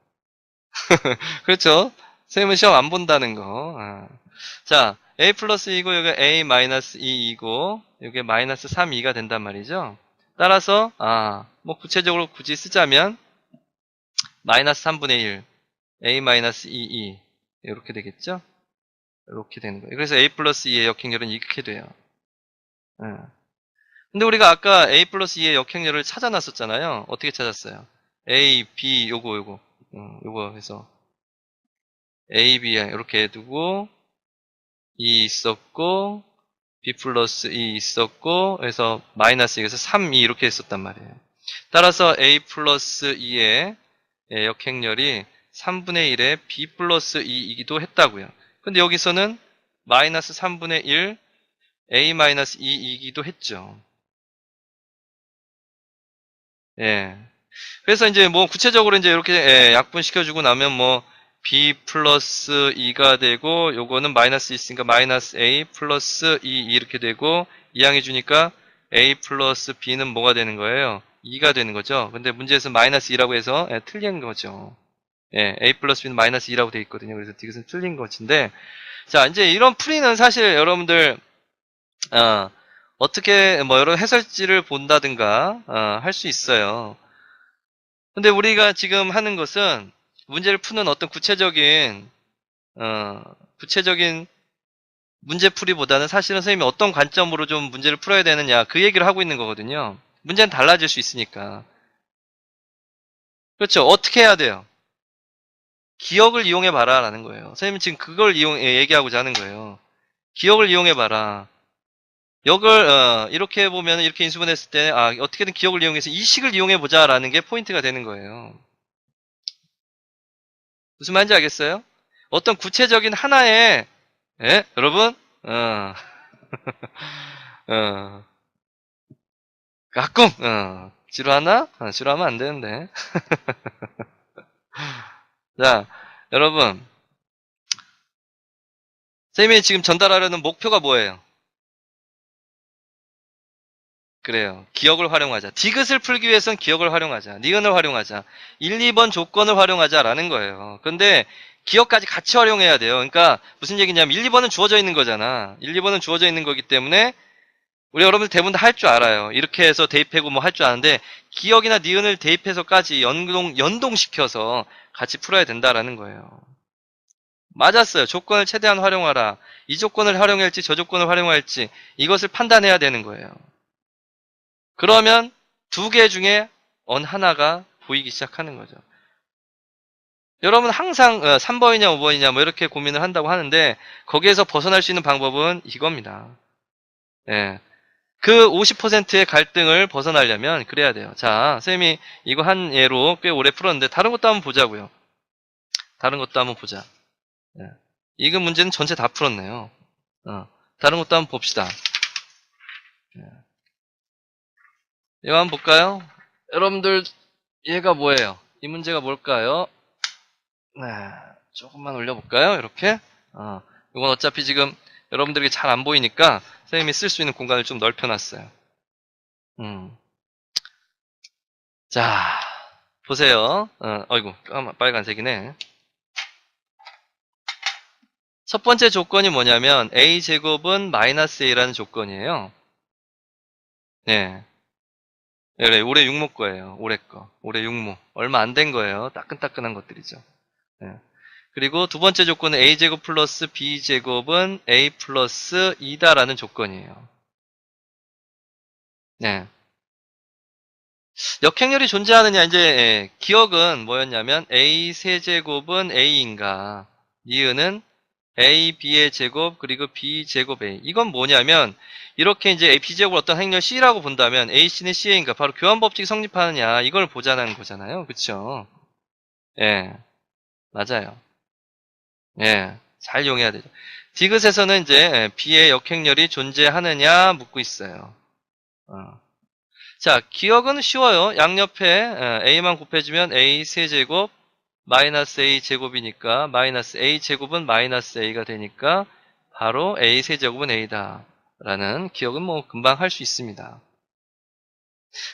그렇죠? 선생님은 시험 안 본다는 거. 자, A 플러스 2고, 여기 A 마이너스 2이고, 여기 마이너스 3, 2가 된단 말이죠. 따라서, 뭐 구체적으로 굳이 쓰자면, 마이너스 3분의 1, A 마이너스 2, 이렇게 되겠죠? 이렇게 되는 거예요. 그래서 A 플러스 2의 역행렬은 이렇게 돼요. 예. 근데 우리가 아까 A 플러스 2의 역행렬을 찾아놨었잖아요. 어떻게 찾았어요? A, B, 요거 해서 A, B 이렇게 두고 E 있었고 B 플러스 E 있었고 해서 마이너스 여기서 3, 2 이렇게 했었단 말이에요. 따라서 A 플러스 2의 역행렬이 3분의 1의 B 플러스 2이기도 했다고요. 근데 여기서는 마이너스 3분의 1 A 마이너스 2이기도 했죠. 예. 그래서 이제 뭐 구체적으로 이제 이렇게 약분시켜주고 나면 뭐 B 플러스 2가 되고 요거는 마이너스 있으니까 마이너스 A 플러스 2 이렇게 되고 이항해 주니까 A 플러스 B는 뭐가 되는 거예요? 2가 되는 거죠. 근데 문제에서 마이너스 2라고 해서 틀린 거죠. 예, A 플러스 B는 마이너스 2라고 되어 있거든요. 그래서 이것은 틀린 것인데 자 이제 이런 풀이는 사실 여러분들 어떻게 뭐 여러 해설지를 본다든가 할 수 있어요. 근데 우리가 지금 하는 것은 문제를 푸는 어떤 구체적인 문제풀이보다는 사실은 선생님이 어떤 관점으로 좀 문제를 풀어야 되느냐, 그 얘기를 하고 있는 거거든요. 문제는 달라질 수 있으니까. 그렇죠. 어떻게 해야 돼요? 기억을 이용해 봐라 라는 거예요. 선생님은 지금 그걸 얘기하고자 하는 거예요. 기억을 이용해 봐라. 이걸 이렇게 해보면 이렇게 인수분해했을 때 어떻게든 기억을 이용해서 이 식을 이용해 보자 라는 게 포인트가 되는 거예요. 무슨 말인지 알겠어요? 어떤 구체적인 하나의 여러분? 어, 가끔 지루하나? 지루하면 안 되는데. 자, 여러분, 선생님이 지금 전달하려는 목표가 뭐예요? 그래요. 기억을 활용하자. 디귿을 풀기 위해선 기억을 활용하자. 니은을 활용하자. 1, 2번 조건을 활용하자라는 거예요. 근데 기억까지 같이 활용해야 돼요. 그러니까 무슨 얘기냐면 1, 2번은 주어져 있는 거잖아. 1, 2번은 주어져 있는 거기 때문에 우리 여러분들 대부분 다 할 줄 알아요. 이렇게 해서 대입하고 뭐 할 줄 아는데 기억이나 니은을 대입해서까지 연동시켜서 같이 풀어야 된다라는 거예요. 맞았어요. 조건을 최대한 활용하라. 이 조건을 활용할지 저 조건을 활용할지 이것을 판단해야 되는 거예요. 그러면 두 개 중에 어느 하나가 보이기 시작하는 거죠. 여러분 항상 3번이냐 5번이냐 뭐 이렇게 고민을 한다고 하는데 거기에서 벗어날 수 있는 방법은 이겁니다. 예. 그 50%의 갈등을 벗어나려면 그래야 돼요. 자, 선생님이 이거 한 예로 꽤 오래 풀었는데 다른 것도 한번 보자고요. 다른 것도 한번 보자. 예. 이거 문제는 전체 다 풀었네요. 다른 것도 한번 봅시다. 예. 이거 한번 볼까요? 여러분들 얘가 뭐예요? 이 문제가 뭘까요? 네, 조금만 올려볼까요? 이렇게. 이건 어차피 지금 여러분들에게 잘 안 보이니까 선생님이 쓸 수 있는 공간을 좀 넓혀놨어요. 자, 보세요. 어이구, 빨간색이네. 첫 번째 조건이 뭐냐면 a제곱은 마이너스 a라는 조건이에요. 네. 그래, 올해 육모 거예요. 올해 거. 올해 육모. 얼마 안 된 거예요. 따끈따끈한 것들이죠. 네. 그리고 두 번째 조건은 a제곱 플러스 b제곱은 a 플러스 2다라는 조건이에요. 네. 역행렬이 존재하느냐, 이제, 기억은 뭐였냐면, a 세제곱은 a인가, 니은은 a, b의 제곱, 그리고 b 제곱 a. 이건 뭐냐면, 이렇게 이제 a, b제곱을 어떤 행렬 c라고 본다면, ac는 ca인가, 바로 교환법칙이 성립하느냐, 이걸 보자는 거잖아요. 그쵸? 예, 맞아요. 예, 잘 이용해야 되죠. 디귿에서는 이제, b의 역행렬이 존재하느냐 묻고 있어요. 자, 기억은 쉬워요. 양옆에 a만 곱해주면 a 세제곱 마이너스 a 제곱이니까 마이너스 a 제곱은 마이너스 a가 되니까 바로 a 세제곱은 a다 라는 기억은 뭐 금방 할 수 있습니다.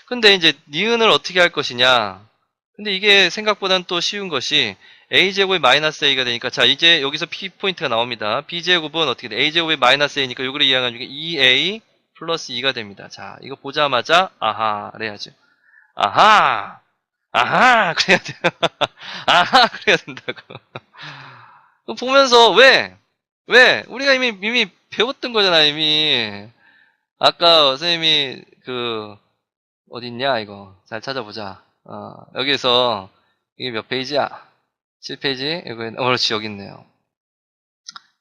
근데 이제 니은을 어떻게 할 것이냐, 근데 이게 생각보다는 또 쉬운 것이 a 제곱이 마이너스 a가 되니까, 자 이제 여기서 p 포인트가 나옵니다. b 제곱은 어떻게 돼? a 제곱이 마이너스 a니까 요거를 이해하는 중에 2a 플러스 2가 됩니다. 자, 이거 보자마자 아하 그래야죠. 아하 아하 그래야 돼요. 아하 그래야 된다고. 보면서 왜 우리가 이미 배웠던 거잖아. 이미 아까 선생님이 그 어딨냐 이거 잘 찾아보자. 여기서 이게 몇 페이지야? 7페이지? 여기 그렇지, 여기 있네요.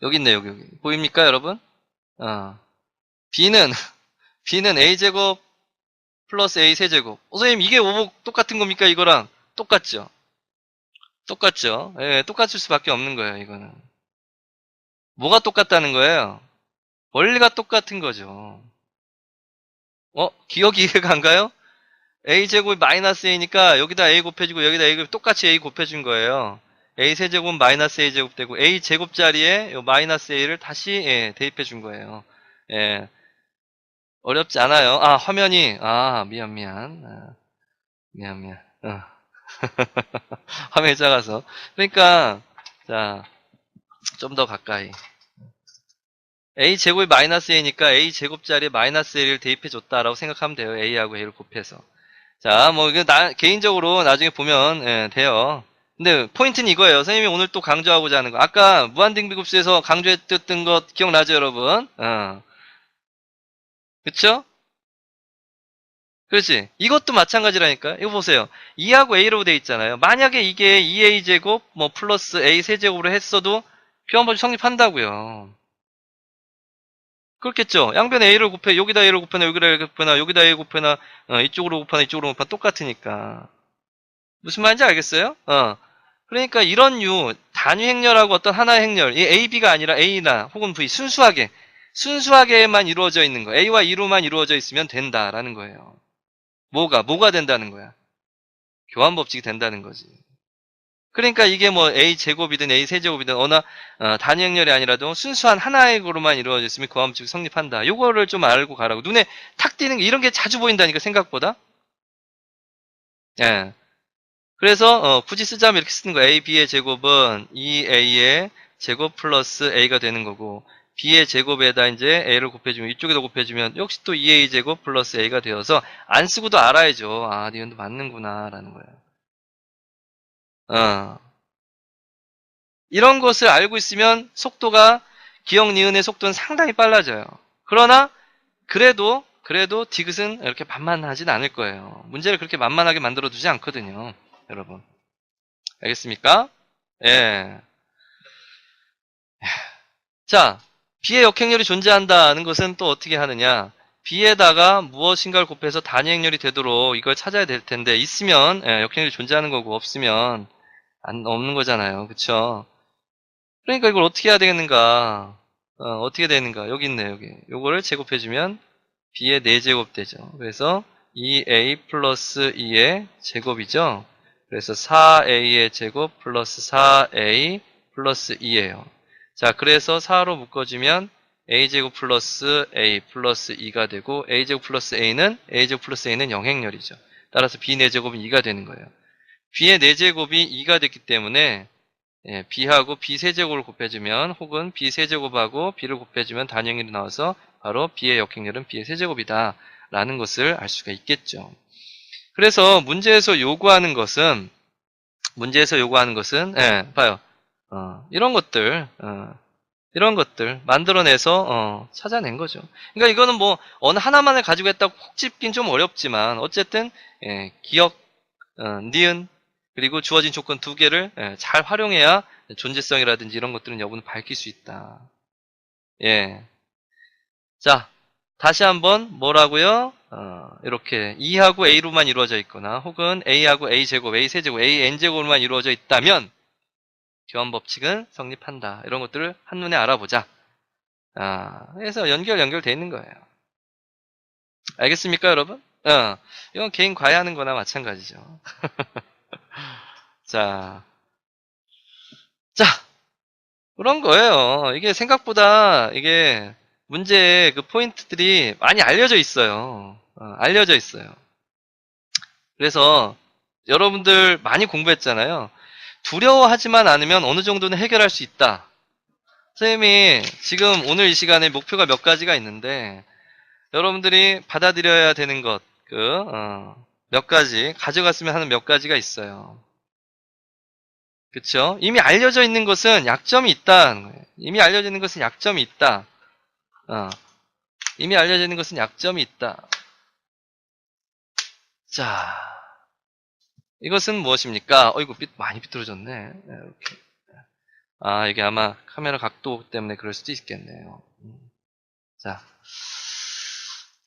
여기 있네. 여기 보입니까 여러분? b는 b는 a제곱 플러스 a 세제곱. 선생님 이게 오복 똑같은 겁니까? 이거랑 똑같죠? 똑같죠? 예, 똑같을 수밖에 없는 거예요. 이거는 뭐가 똑같다는 거예요? 원리가 똑같은 거죠. 기억이 이해가 안 가요? a제곱이 마이너스 a니까 여기다 a 곱해주고 여기다 a 곱 똑같이 a 곱해준 거예요. a 세제곱은 마이너스 a 제곱 되고 a 제곱 자리에 요 마이너스 a를 다시 대입해 준 거예요. 예, 어렵지 않아요. 화면이 미안. 화면이 작아서. 그러니까 자, 좀 더 가까이. a 제곱이 마이너스 a니까 a 제곱 자리에 마이너스 a를 대입해 줬다라고 생각하면 돼요. a하고 a를 곱해서. 자, 뭐, 개인적으로 나중에 보면, 예, 돼요. 근데 포인트는 이거예요. 선생님이 오늘 또 강조하고자 하는 거. 아까 무한등비급수에서 강조했던 것 기억나죠, 여러분? 그쵸? 그렇지. 이것도 마찬가지라니까. 이거 보세요. 2하고 A로 돼 있잖아요. 만약에 이게 2A제곱, 뭐, 플러스 A 세제곱으로 했어도 교환법이 성립한다고요. 그렇겠죠. 양변에 A를 곱해, 여기다 A를 곱해나, 여기다 A를 곱해나, 여기다 A 곱해나, 이쪽으로 곱하나, 이쪽으로 곱하나 똑같으니까. 무슨 말인지 알겠어요? 그러니까 이런 류, 단위 행렬하고 어떤 하나의 행렬, 이 A, B가 아니라 A나 혹은 V, 순수하게만 이루어져 있는 거. A와 E로만 이루어져 있으면 된다라는 거예요. 뭐가 된다는 거야? 교환 법칙이 된다는 거지. 그러니까 이게 뭐 A 제곱이든 A 세제곱이든 단위 행렬이 아니라도 순수한 하나의 거로만 이루어져 있으면 교환 법칙이 성립한다. 요거를 좀 알고 가라고. 눈에 탁 띄는 게 이런 게 자주 보인다니까 생각보다. 예. 그래서 굳이 쓰자면 이렇게 쓰는 거야. A, B의 제곱은 2A의 제곱 플러스 A가 되는 거고 B의 제곱에다 이제 A를 곱해주면 이쪽에다 곱해주면 역시 또 2A 제곱 플러스 A가 되어서 안 쓰고도 알아야죠. 아, 니은도 맞는구나 라는 거예요. 어. 이런 것을 알고 있으면 기억 니은의 속도는 상당히 빨라져요. 그러나 그래도 디귿은 이렇게 만만하진 않을 거예요. 문제를 그렇게 만만하게 만들어 두지 않거든요. 여러분. 알겠습니까? 예. 자, B의 역행렬이 존재한다는 것은 또 어떻게 하느냐. B에다가 무엇인가를 곱해서 단위 행렬이 되도록 이걸 찾아야 될 텐데, 있으면 역행렬이 존재하는 거고, 없으면 없는 거잖아요. 그쵸? 그러니까 이걸 어떻게 해야 되겠는가. 어떻게 되는가. 여기 있네, 여기. 요거를 제곱해주면 B의 4제곱 되죠. 그래서 2A 플러스 2의 제곱이죠. 그래서 4A의 제곱 플러스 4A 플러스 2예요. 자, 그래서 4로 묶어주면 A제곱 플러스 A 플러스 2가 되고 A제곱 플러스 A는 영행렬이죠. 따라서 B 4제곱은 2가 되는 거예요. B의 4제곱이 2가 됐기 때문에 B하고 B 세제곱을 곱해주면 혹은 B 세제곱하고 B를 곱해주면 단위행렬이 나와서 바로 B의 역행렬은 B의 세제곱이다 라는 것을 알 수가 있겠죠. 그래서 문제에서 요구하는 것은 봐요. 이런 것들 만들어내서 찾아낸 거죠. 그러니까 이거는 뭐 어느 하나만을 가지고 했다고 콕 집긴 좀 어렵지만 어쨌든 기억, 니은 그리고 주어진 조건 2개를 잘 활용해야 존재성이라든지 이런 것들은 여부는 밝힐 수 있다. 예. 자, 다시 한번 뭐라고요? 이렇게 2하고 A로만 이루어져 있거나 혹은 A하고 A제곱, A세제곱, AN제곱으로만 이루어져 있다면 교환 법칙은 성립한다. 이런 것들을 한눈에 알아보자. 그래서 연결돼 있는 거예요. 알겠습니까, 여러분? 이건 개인 과외하는 거나 마찬가지죠. 자, 그런 거예요. 이게 생각보다 이게 문제의 그 포인트들이 많이 알려져 있어요. 알려져 있어요. 그래서 여러분들 많이 공부했잖아요. 두려워하지만 않으면 어느 정도는 해결할 수 있다. 선생님이 지금 오늘 이 시간에 목표가 몇 가지가 있는데 여러분들이 받아들여야 되는 것, 몇 가지, 가져갔으면 하는 몇 가지가 있어요. 그쵸? 이미 알려져 있는 것은 약점이 있다는 거예요. 이미 알려져 있는 것은 약점이 있다. 이미 알려져 있는 것은 약점이 있다. 자, 이것은 무엇입니까? 이거 많이 비뚤어졌네. 이렇게. 이게 아마 카메라 각도 때문에 그럴 수도 있겠네요. 자,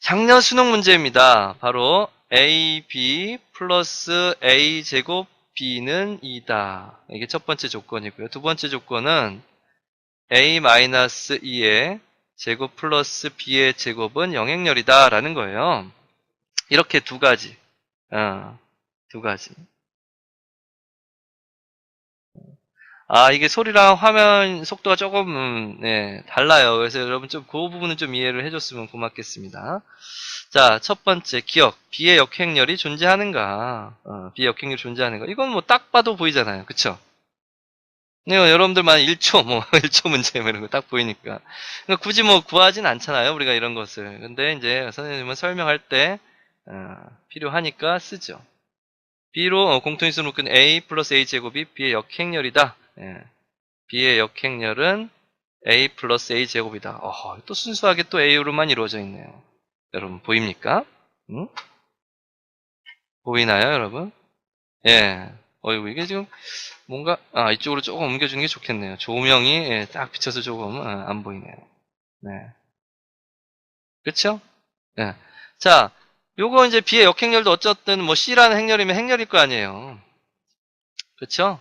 작년 수능 문제입니다. 바로 AB 플러스 A제곱 B는 2다. 이게 첫 번째 조건이고요. 두 번째 조건은 A-2의 제곱 플러스 B의 제곱은 영행렬이다 라는 거예요. 이렇게 두 가지. 두 가지. 이게 소리랑 화면 속도가 조금 달라요. 그래서 여러분 좀 그 부분은 좀 이해를 해줬으면 고맙겠습니다. 자, 첫 번째 기억. B의 역행렬이 존재하는가? B의 역행렬이 존재하는가? 이건 뭐 딱 봐도 보이잖아요. 그쵸? 여러분들만 1초, 1초 문제, 이런 거 딱 보이니까. 그러니까 굳이 구하진 않잖아요. 우리가 이런 것을. 근데 이제 선생님은 설명할 때, 필요하니까 쓰죠. B로 공통인수 묶은 A 플러스 A 제곱이 B의 역행렬이다. B의 역행렬은 A 플러스 A 제곱이다. 또 순수하게 또 A로만 이루어져 있네요. 여러분 보입니까? 응? 보이나요, 여러분? 예. 어이구, 이게 지금 뭔가 이쪽으로 조금 옮겨주는 게 좋겠네요. 조명이 딱 비쳐서 조금 안 보이네요. 네. 그쵸? 예. 자, 요거 이제 B의 역행렬도 어쨌든 뭐 C라는 행렬이면 행렬일 거 아니에요. 그쵸?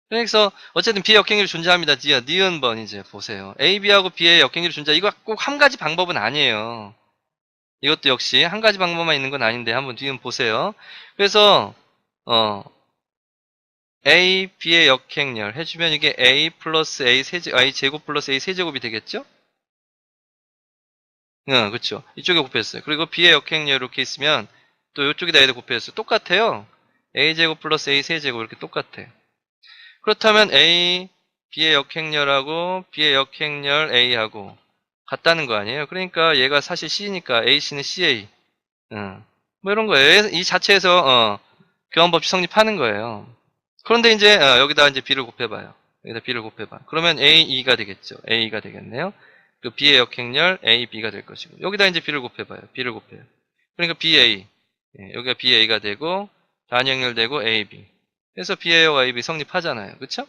그래서 어쨌든 B의 역행렬이 존재합니다. 니은 번 이제 보세요. A, B하고 B의 역행렬이 존재. 이거 꼭 한 가지 방법은 아니에요. 이것도 역시 한 가지 방법만 있는 건 아닌데 한번 뒤은 보세요. 그래서 A, B의 역행렬 해주면 이게 A 플러스 A 제곱 플러스 A 세제곱이 되겠죠? 그렇죠. 이쪽에 곱했어요. 그리고 B의 역행렬 이렇게 있으면 또 이쪽에다 얘를 곱했어요. 똑같아요. A 제곱 플러스 A 세제곱 이렇게 똑같아요. 그렇다면 A, B의 역행렬하고 B의 역행렬 A하고 같다는 거 아니에요? 그러니까 얘가 사실 C니까 AC는 CA. 뭐 이런 거예요. 이 자체에서 교환법칙 성립하는 거예요. 그런데 이제 여기다 이제 B를 곱해봐요. 여기다 B를 곱해봐. 그러면 AE가 되겠죠. A가 되겠네요. 그 B의 역행렬 AB가 될 것이고 여기다 이제 B를 곱해봐요. B를 곱해요. 그러니까 BA. 여기가 BA가 되고 단역렬 되고 AB. 그래서 BA와 AB 성립하잖아요. 그쵸?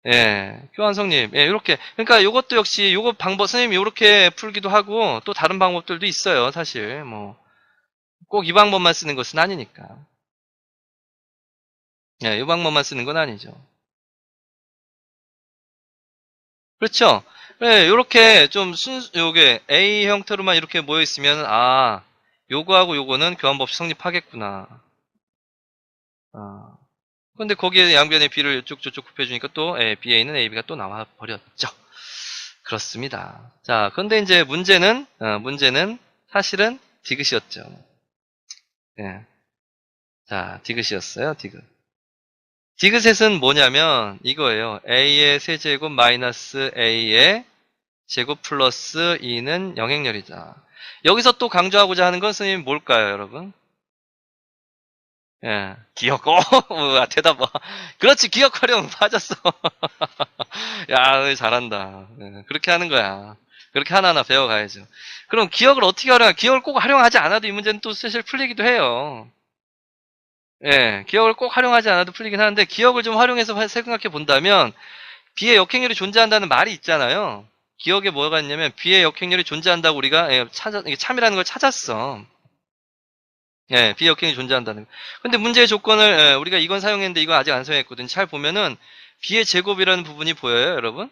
예, 교환 성립. 예, 이렇게. 그러니까 이것도 역시 요거 방법 선생님이 이렇게 풀기도 하고 또 다른 방법들도 있어요. 사실 뭐 꼭 이 방법만 쓰는 것은 아니니까. 예, 이 방법만 쓰는 건 아니죠. 그렇죠? 예, 요렇게 좀 요게 A 형태로만 이렇게 모여 있으면 요거하고 요거는 교환법칙 성립하겠구나. 근데 거기에 양변에 B를 쭉쭉쭉 곱해주니까 또 BA는 AB가 또 나와 버렸죠. 그렇습니다. 자, 근데 이제 문제는 사실은 디귿이었죠. 예. 자, 디귿이었어요. 디귿. 디귿셋은 뭐냐면 이거예요. A의 세제곱 마이너스 A의 제곱 플러스 2는 영행렬이다. 여기서 또 강조하고자 하는 건 선생님 뭘까요, 여러분? 예, 기억. 대답 봐. 그렇지, 기억 활용 빠졌어. 야, 잘한다. 예, 그렇게 하는 거야. 그렇게 하나하나 배워가야죠. 그럼 기억을 어떻게 기억을 꼭 활용하지 않아도 이 문제는 또 사실 풀리기도 해요. 예, 기억을 꼭 활용하지 않아도 풀리긴 하는데 기억을 좀 활용해서 생각해 본다면 B의 역행렬이 존재한다는 말이 있잖아요. 기억에 뭐가 있냐면 B의 역행렬이 존재한다고 우리가 이게 참이라는 걸 찾았어. 예, B의 역행이 존재한다는 거. 근데 문제의 조건을 우리가 이건 사용했는데 이건 아직 안 사용했거든. 잘 보면은 B의 제곱이라는 부분이 보여요, 여러분?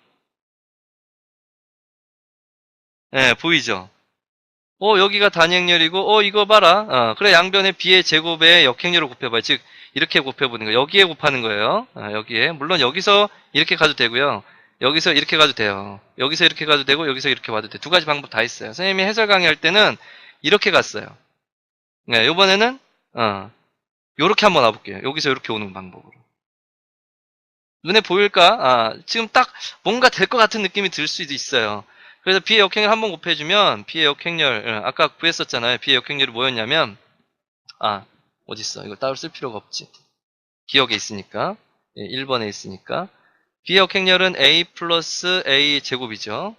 예, 보이죠? 여기가 단행렬이고, 이거 봐라. 그래, 양변에 B의 제곱에 역행렬을 곱해봐요. 즉, 이렇게 곱해보는 거예요. 여기에 곱하는 거예요. 여기에. 물론 여기서 이렇게 가도 되고요. 여기서 이렇게 가도 돼요. 여기서 이렇게 가도 되고, 여기서 이렇게 가도 돼. 두 가지 방법 다 있어요. 선생님이 해설 강의할 때는 이렇게 갔어요. 네, 요번에는, 요렇게 한번 와볼게요. 여기서 이렇게 오는 방법으로. 눈에 보일까? 지금 딱 뭔가 될 것 같은 느낌이 들 수도 있어요. 그래서 B의 역행렬 한번 곱해주면 B의 역행렬 아까 구했었잖아요. B의 역행렬이 뭐였냐면 어딨어? 이거 따로 쓸 필요가 없지. 기억에 있으니까 1번에 있으니까 B의 역행렬은 A 플러스 A 제곱이죠.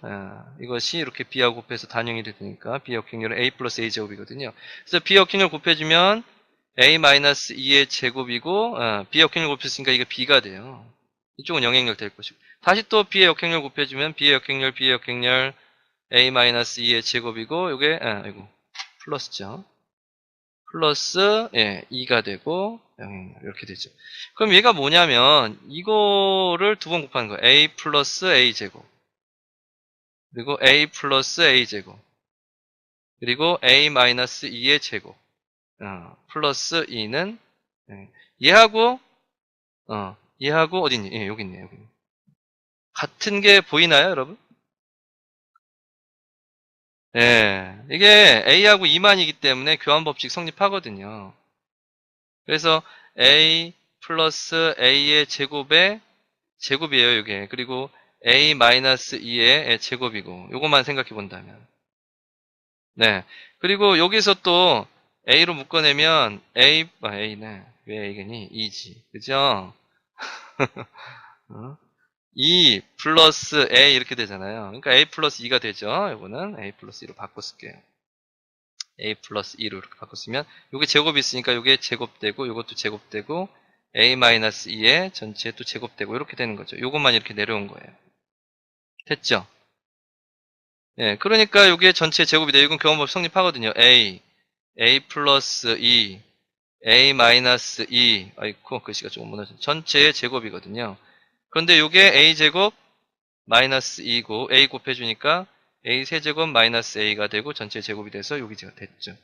이것이 이렇게 B하고 곱해서 단형이 되니까 B의 역행렬은 A 플러스 A 제곱이거든요. 그래서 B의 역행렬 곱해주면 A 마이너스 2의 제곱이고 B의 역행렬 곱했으니까 이게 B가 돼요. 이쪽은 영행렬 될 것이고 다시 또 B의 역행렬 곱해주면 B의 역행렬 A-2의 제곱이고 요게 아이고 플러스죠. 플러스 2가 되고 영행렬 이렇게 되죠. 그럼 얘가 뭐냐면 이거를 두 번 곱하는 거예요. A 플러스 A 제곱 그리고 A 플러스 A 제곱 그리고 A-2의 제곱 플러스 2는 얘하고 얘하고 어딨니? 여기 있네 여기. 같은 게 보이나요, 여러분? 이게 A하고 2만이기 때문에 교환법칙 성립하거든요. 그래서 A 플러스 A의 제곱의 제곱이에요, 이게. 그리고 A 마이너스 2의 제곱이고, 요것만 생각해 본다면. 네. 그리고 여기서 또 A로 묶어내면 A네. 왜 A겠니? 2지. 그죠? 어? 2 플러스 A 이렇게 되잖아요. 그러니까 A 플러스 2가 되죠. 이거는 A 플러스 2로 바꿔 쓸게요. A 플러스 2로 이렇게 바꿨으면 요게 제곱이 있으니까 요게 제곱되고 요것도 제곱되고 A 마이너스 2의 전체 또 제곱되고 이렇게 되는 거죠. 요것만 이렇게 내려온 거예요. 됐죠? 예, 그러니까 요게 전체 제곱이 돼요. 이건 교환법 성립하거든요. A 플러스 2, A 마이너스 2. 아이쿠, 글씨가 조금 무너졌네. 전체의 제곱이거든요. 그런데 요게 A 제곱 마이너스 2고 A 곱해주니까 A 세제곱 마이너스 A가 되고 전체 제곱이 돼서 여기 제가 됐죠.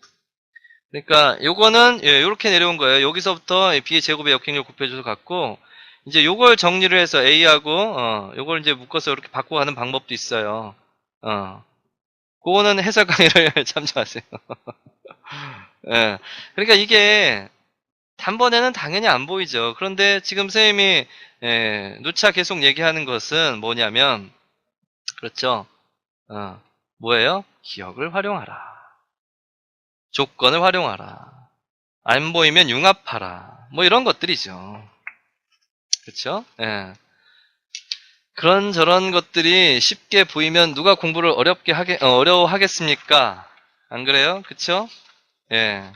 그러니까 요거는 예, 요렇게 내려온 거예요. 여기서부터 B의 제곱의 역행률 곱해줘서 갖고 이제 요걸 정리를 해서 A하고 요걸 이제 묶어서 이렇게 바꿔가는 방법도 있어요. 그거는 해설 강의를 참조하세요. 예. 그러니까 이게 단번에는 당연히 안 보이죠. 그런데 지금 선생님이 예, 누차 계속 얘기하는 것은 뭐냐면 그렇죠. 뭐예요? 기억을 활용하라. 조건을 활용하라. 안 보이면 융합하라. 뭐 이런 것들이죠. 그렇죠? 예. 그런 저런 것들이 쉽게 보이면 누가 공부를 어려워하겠습니까? 안 그래요? 그쵸? 예.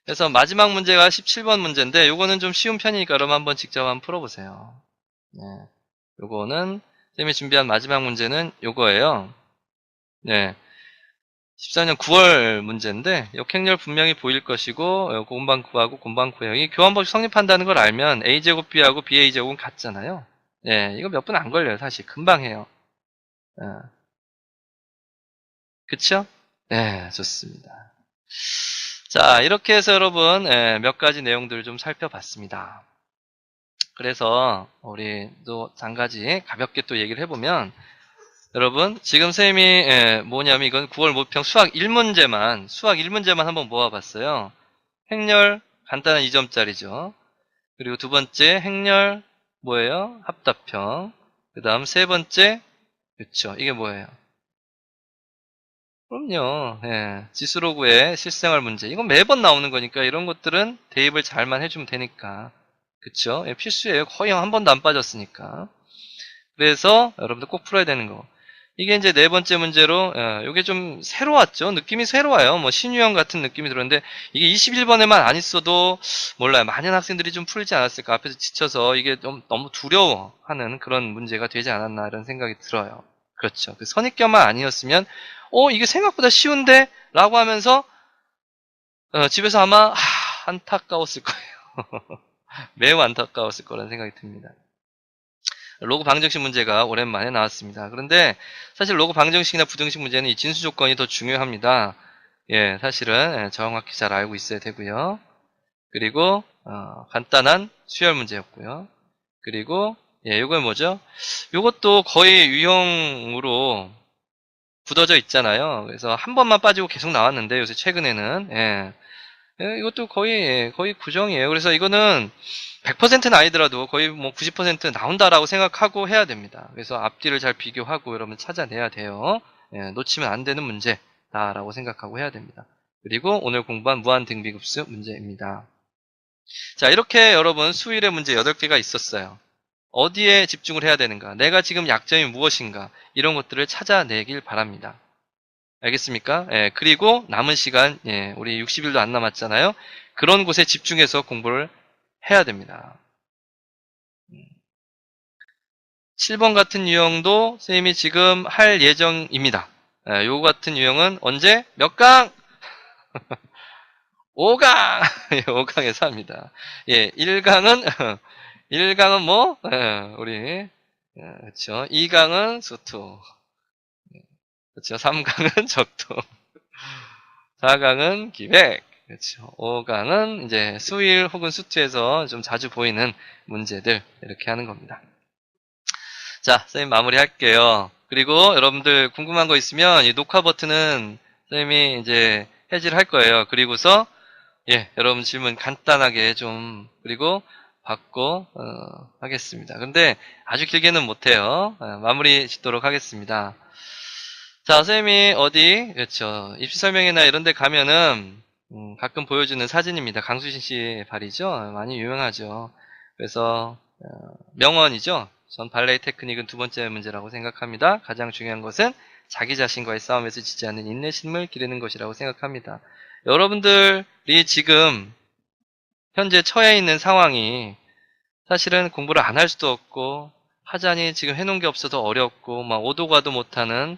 그래서 마지막 문제가 17번 문제인데 요거는 좀 쉬운 편이니까 여러분 한번 직접 한번 풀어보세요. 네. 요거는 쌤이 준비한 마지막 문제는 요거예요. 네. 14년 9월 문제인데 역행렬 분명히 보일 것이고 곰방 9하고 곰방 9형이 교환법이 성립한다는 걸 알면 A제곱 B하고 BA제곱은 같잖아요. 네, 이거 몇 분 안 걸려요. 사실 금방 해요. 그쵸? 네, 좋습니다. 자, 이렇게 해서 여러분 몇 가지 내용들을 좀 살펴봤습니다. 그래서 우리 또 한 가지 가볍게 또 얘기를 해보면 여러분 지금 쌤이 뭐냐면 이건 9월 모평 수학 1문제만 한번 모아봤어요. 행렬 간단한 2점짜리죠. 그리고 두 번째 행렬 뭐예요? 합답형. 그 다음 세 번째 그쵸 이게 뭐예요? 그럼요. 지수로그의 실생활 문제. 이건 매번 나오는 거니까 이런 것들은 대입을 잘만 해주면 되니까. 그쵸? 필수예요. 거의 한 번도 안 빠졌으니까. 그래서 여러분들 꼭 풀어야 되는 거. 이게 이제 네 번째 문제로 이게 좀 새로웠죠. 느낌이 새로워요. 뭐 신유형 같은 느낌이 들었는데 이게 21번에만 안 있어도 몰라요. 많은 학생들이 좀 풀지 않았을까. 앞에서 지쳐서 이게 좀 너무 두려워하는 그런 문제가 되지 않았나 이런 생각이 들어요. 그렇죠. 그 선입견만 아니었으면 이게 생각보다 쉬운데? 라고 하면서 집에서 아마 안타까웠을 거예요. 매우 안타까웠을 거라는 생각이 듭니다. 로그 방정식 문제가 오랜만에 나왔습니다. 그런데 사실 로그 방정식이나 부등식 문제는 이 진수 조건이 더 중요합니다. 예, 사실은 정확히 잘 알고 있어야 되고요. 그리고 간단한 수열 문제였고요. 그리고 이건 뭐죠? 이것도 거의 유형으로 굳어져 있잖아요. 그래서 한 번만 빠지고 계속 나왔는데 요새 최근에는 이것도 거의 구정이에요. 그래서 이거는 100%는 아니더라도 거의 뭐 90% 나온다라고 생각하고 해야 됩니다. 그래서 앞뒤를 잘 비교하고 여러분 찾아내야 돼요. 놓치면 안 되는 문제다라고 생각하고 해야 됩니다. 그리고 오늘 공부한 무한등비급수 문제입니다. 자, 이렇게 여러분 수일의 문제 8개가 있었어요. 어디에 집중을 해야 되는가? 내가 지금 약점이 무엇인가? 이런 것들을 찾아내길 바랍니다. 알겠습니까? 그리고 남은 시간, 우리 60일도 안 남았잖아요. 그런 곳에 집중해서 공부를 해야 됩니다. 7번 같은 유형도 선생님이 지금 할 예정입니다. 요 같은 유형은 언제? 몇 강? 5강! 5강에서 합니다. 1강은, 1강은 뭐? 우리, 그렇죠. 2강은 수투. 그렇죠. 3강은 적도. 4강은 기백. 그렇죠. 5강은 이제 수일 혹은 수투에서 좀 자주 보이는 문제들 이렇게 하는 겁니다. 자, 선생님 마무리 할게요. 그리고 여러분들 궁금한 거 있으면 이 녹화 버튼은 선생님이 이제 해지를 할 거예요. 그리고서 여러분 질문 간단하게 좀 그리고 받고 하겠습니다. 근데 아주 길게는 못해요. 마무리 짓도록 하겠습니다. 자, 선생님이 어디, 그렇죠. 입시 설명회나 이런 데 가면은, 가끔 보여주는 사진입니다. 강수진 씨의 발이죠. 많이 유명하죠. 그래서, 명언이죠. 전 발레의 테크닉은 두 번째 문제라고 생각합니다. 가장 중요한 것은 자기 자신과의 싸움에서 지지 않는 인내심을 기르는 것이라고 생각합니다. 여러분들이 지금 현재 처해 있는 상황이 사실은 공부를 안 할 수도 없고 하자니 지금 해놓은 게 없어서 어렵고 막 오도 가도 못하는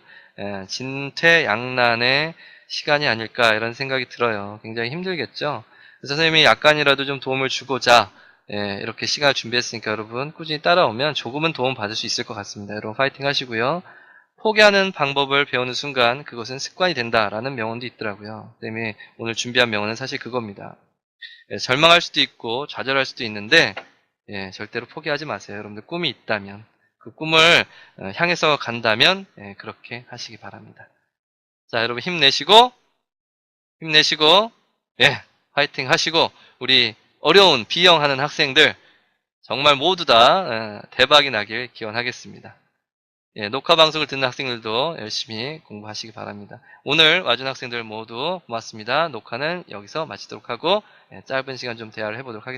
진퇴양난의 시간이 아닐까 이런 생각이 들어요. 굉장히 힘들겠죠. 그래서 선생님이 약간이라도 좀 도움을 주고자 이렇게 시간을 준비했으니까 여러분 꾸준히 따라오면 조금은 도움 받을 수 있을 것 같습니다. 여러분 파이팅 하시고요. 포기하는 방법을 배우는 순간 그것은 습관이 된다라는 명언도 있더라고요. 선생님이 오늘 준비한 명언은 사실 그겁니다. 절망할 수도 있고 좌절할 수도 있는데 절대로 포기하지 마세요. 여러분들 꿈이 있다면 그 꿈을 향해서 간다면 그렇게 하시기 바랍니다. 자, 여러분 힘내시고 화이팅 하시고 우리 어려운 B형 하는 학생들 정말 모두 다 대박이 나길 기원하겠습니다. 녹화 방송을 듣는 학생들도 열심히 공부하시기 바랍니다. 오늘 와준 학생들 모두 고맙습니다. 녹화는 여기서 마치도록 하고 짧은 시간 좀 대화를 해보도록 하겠습니다.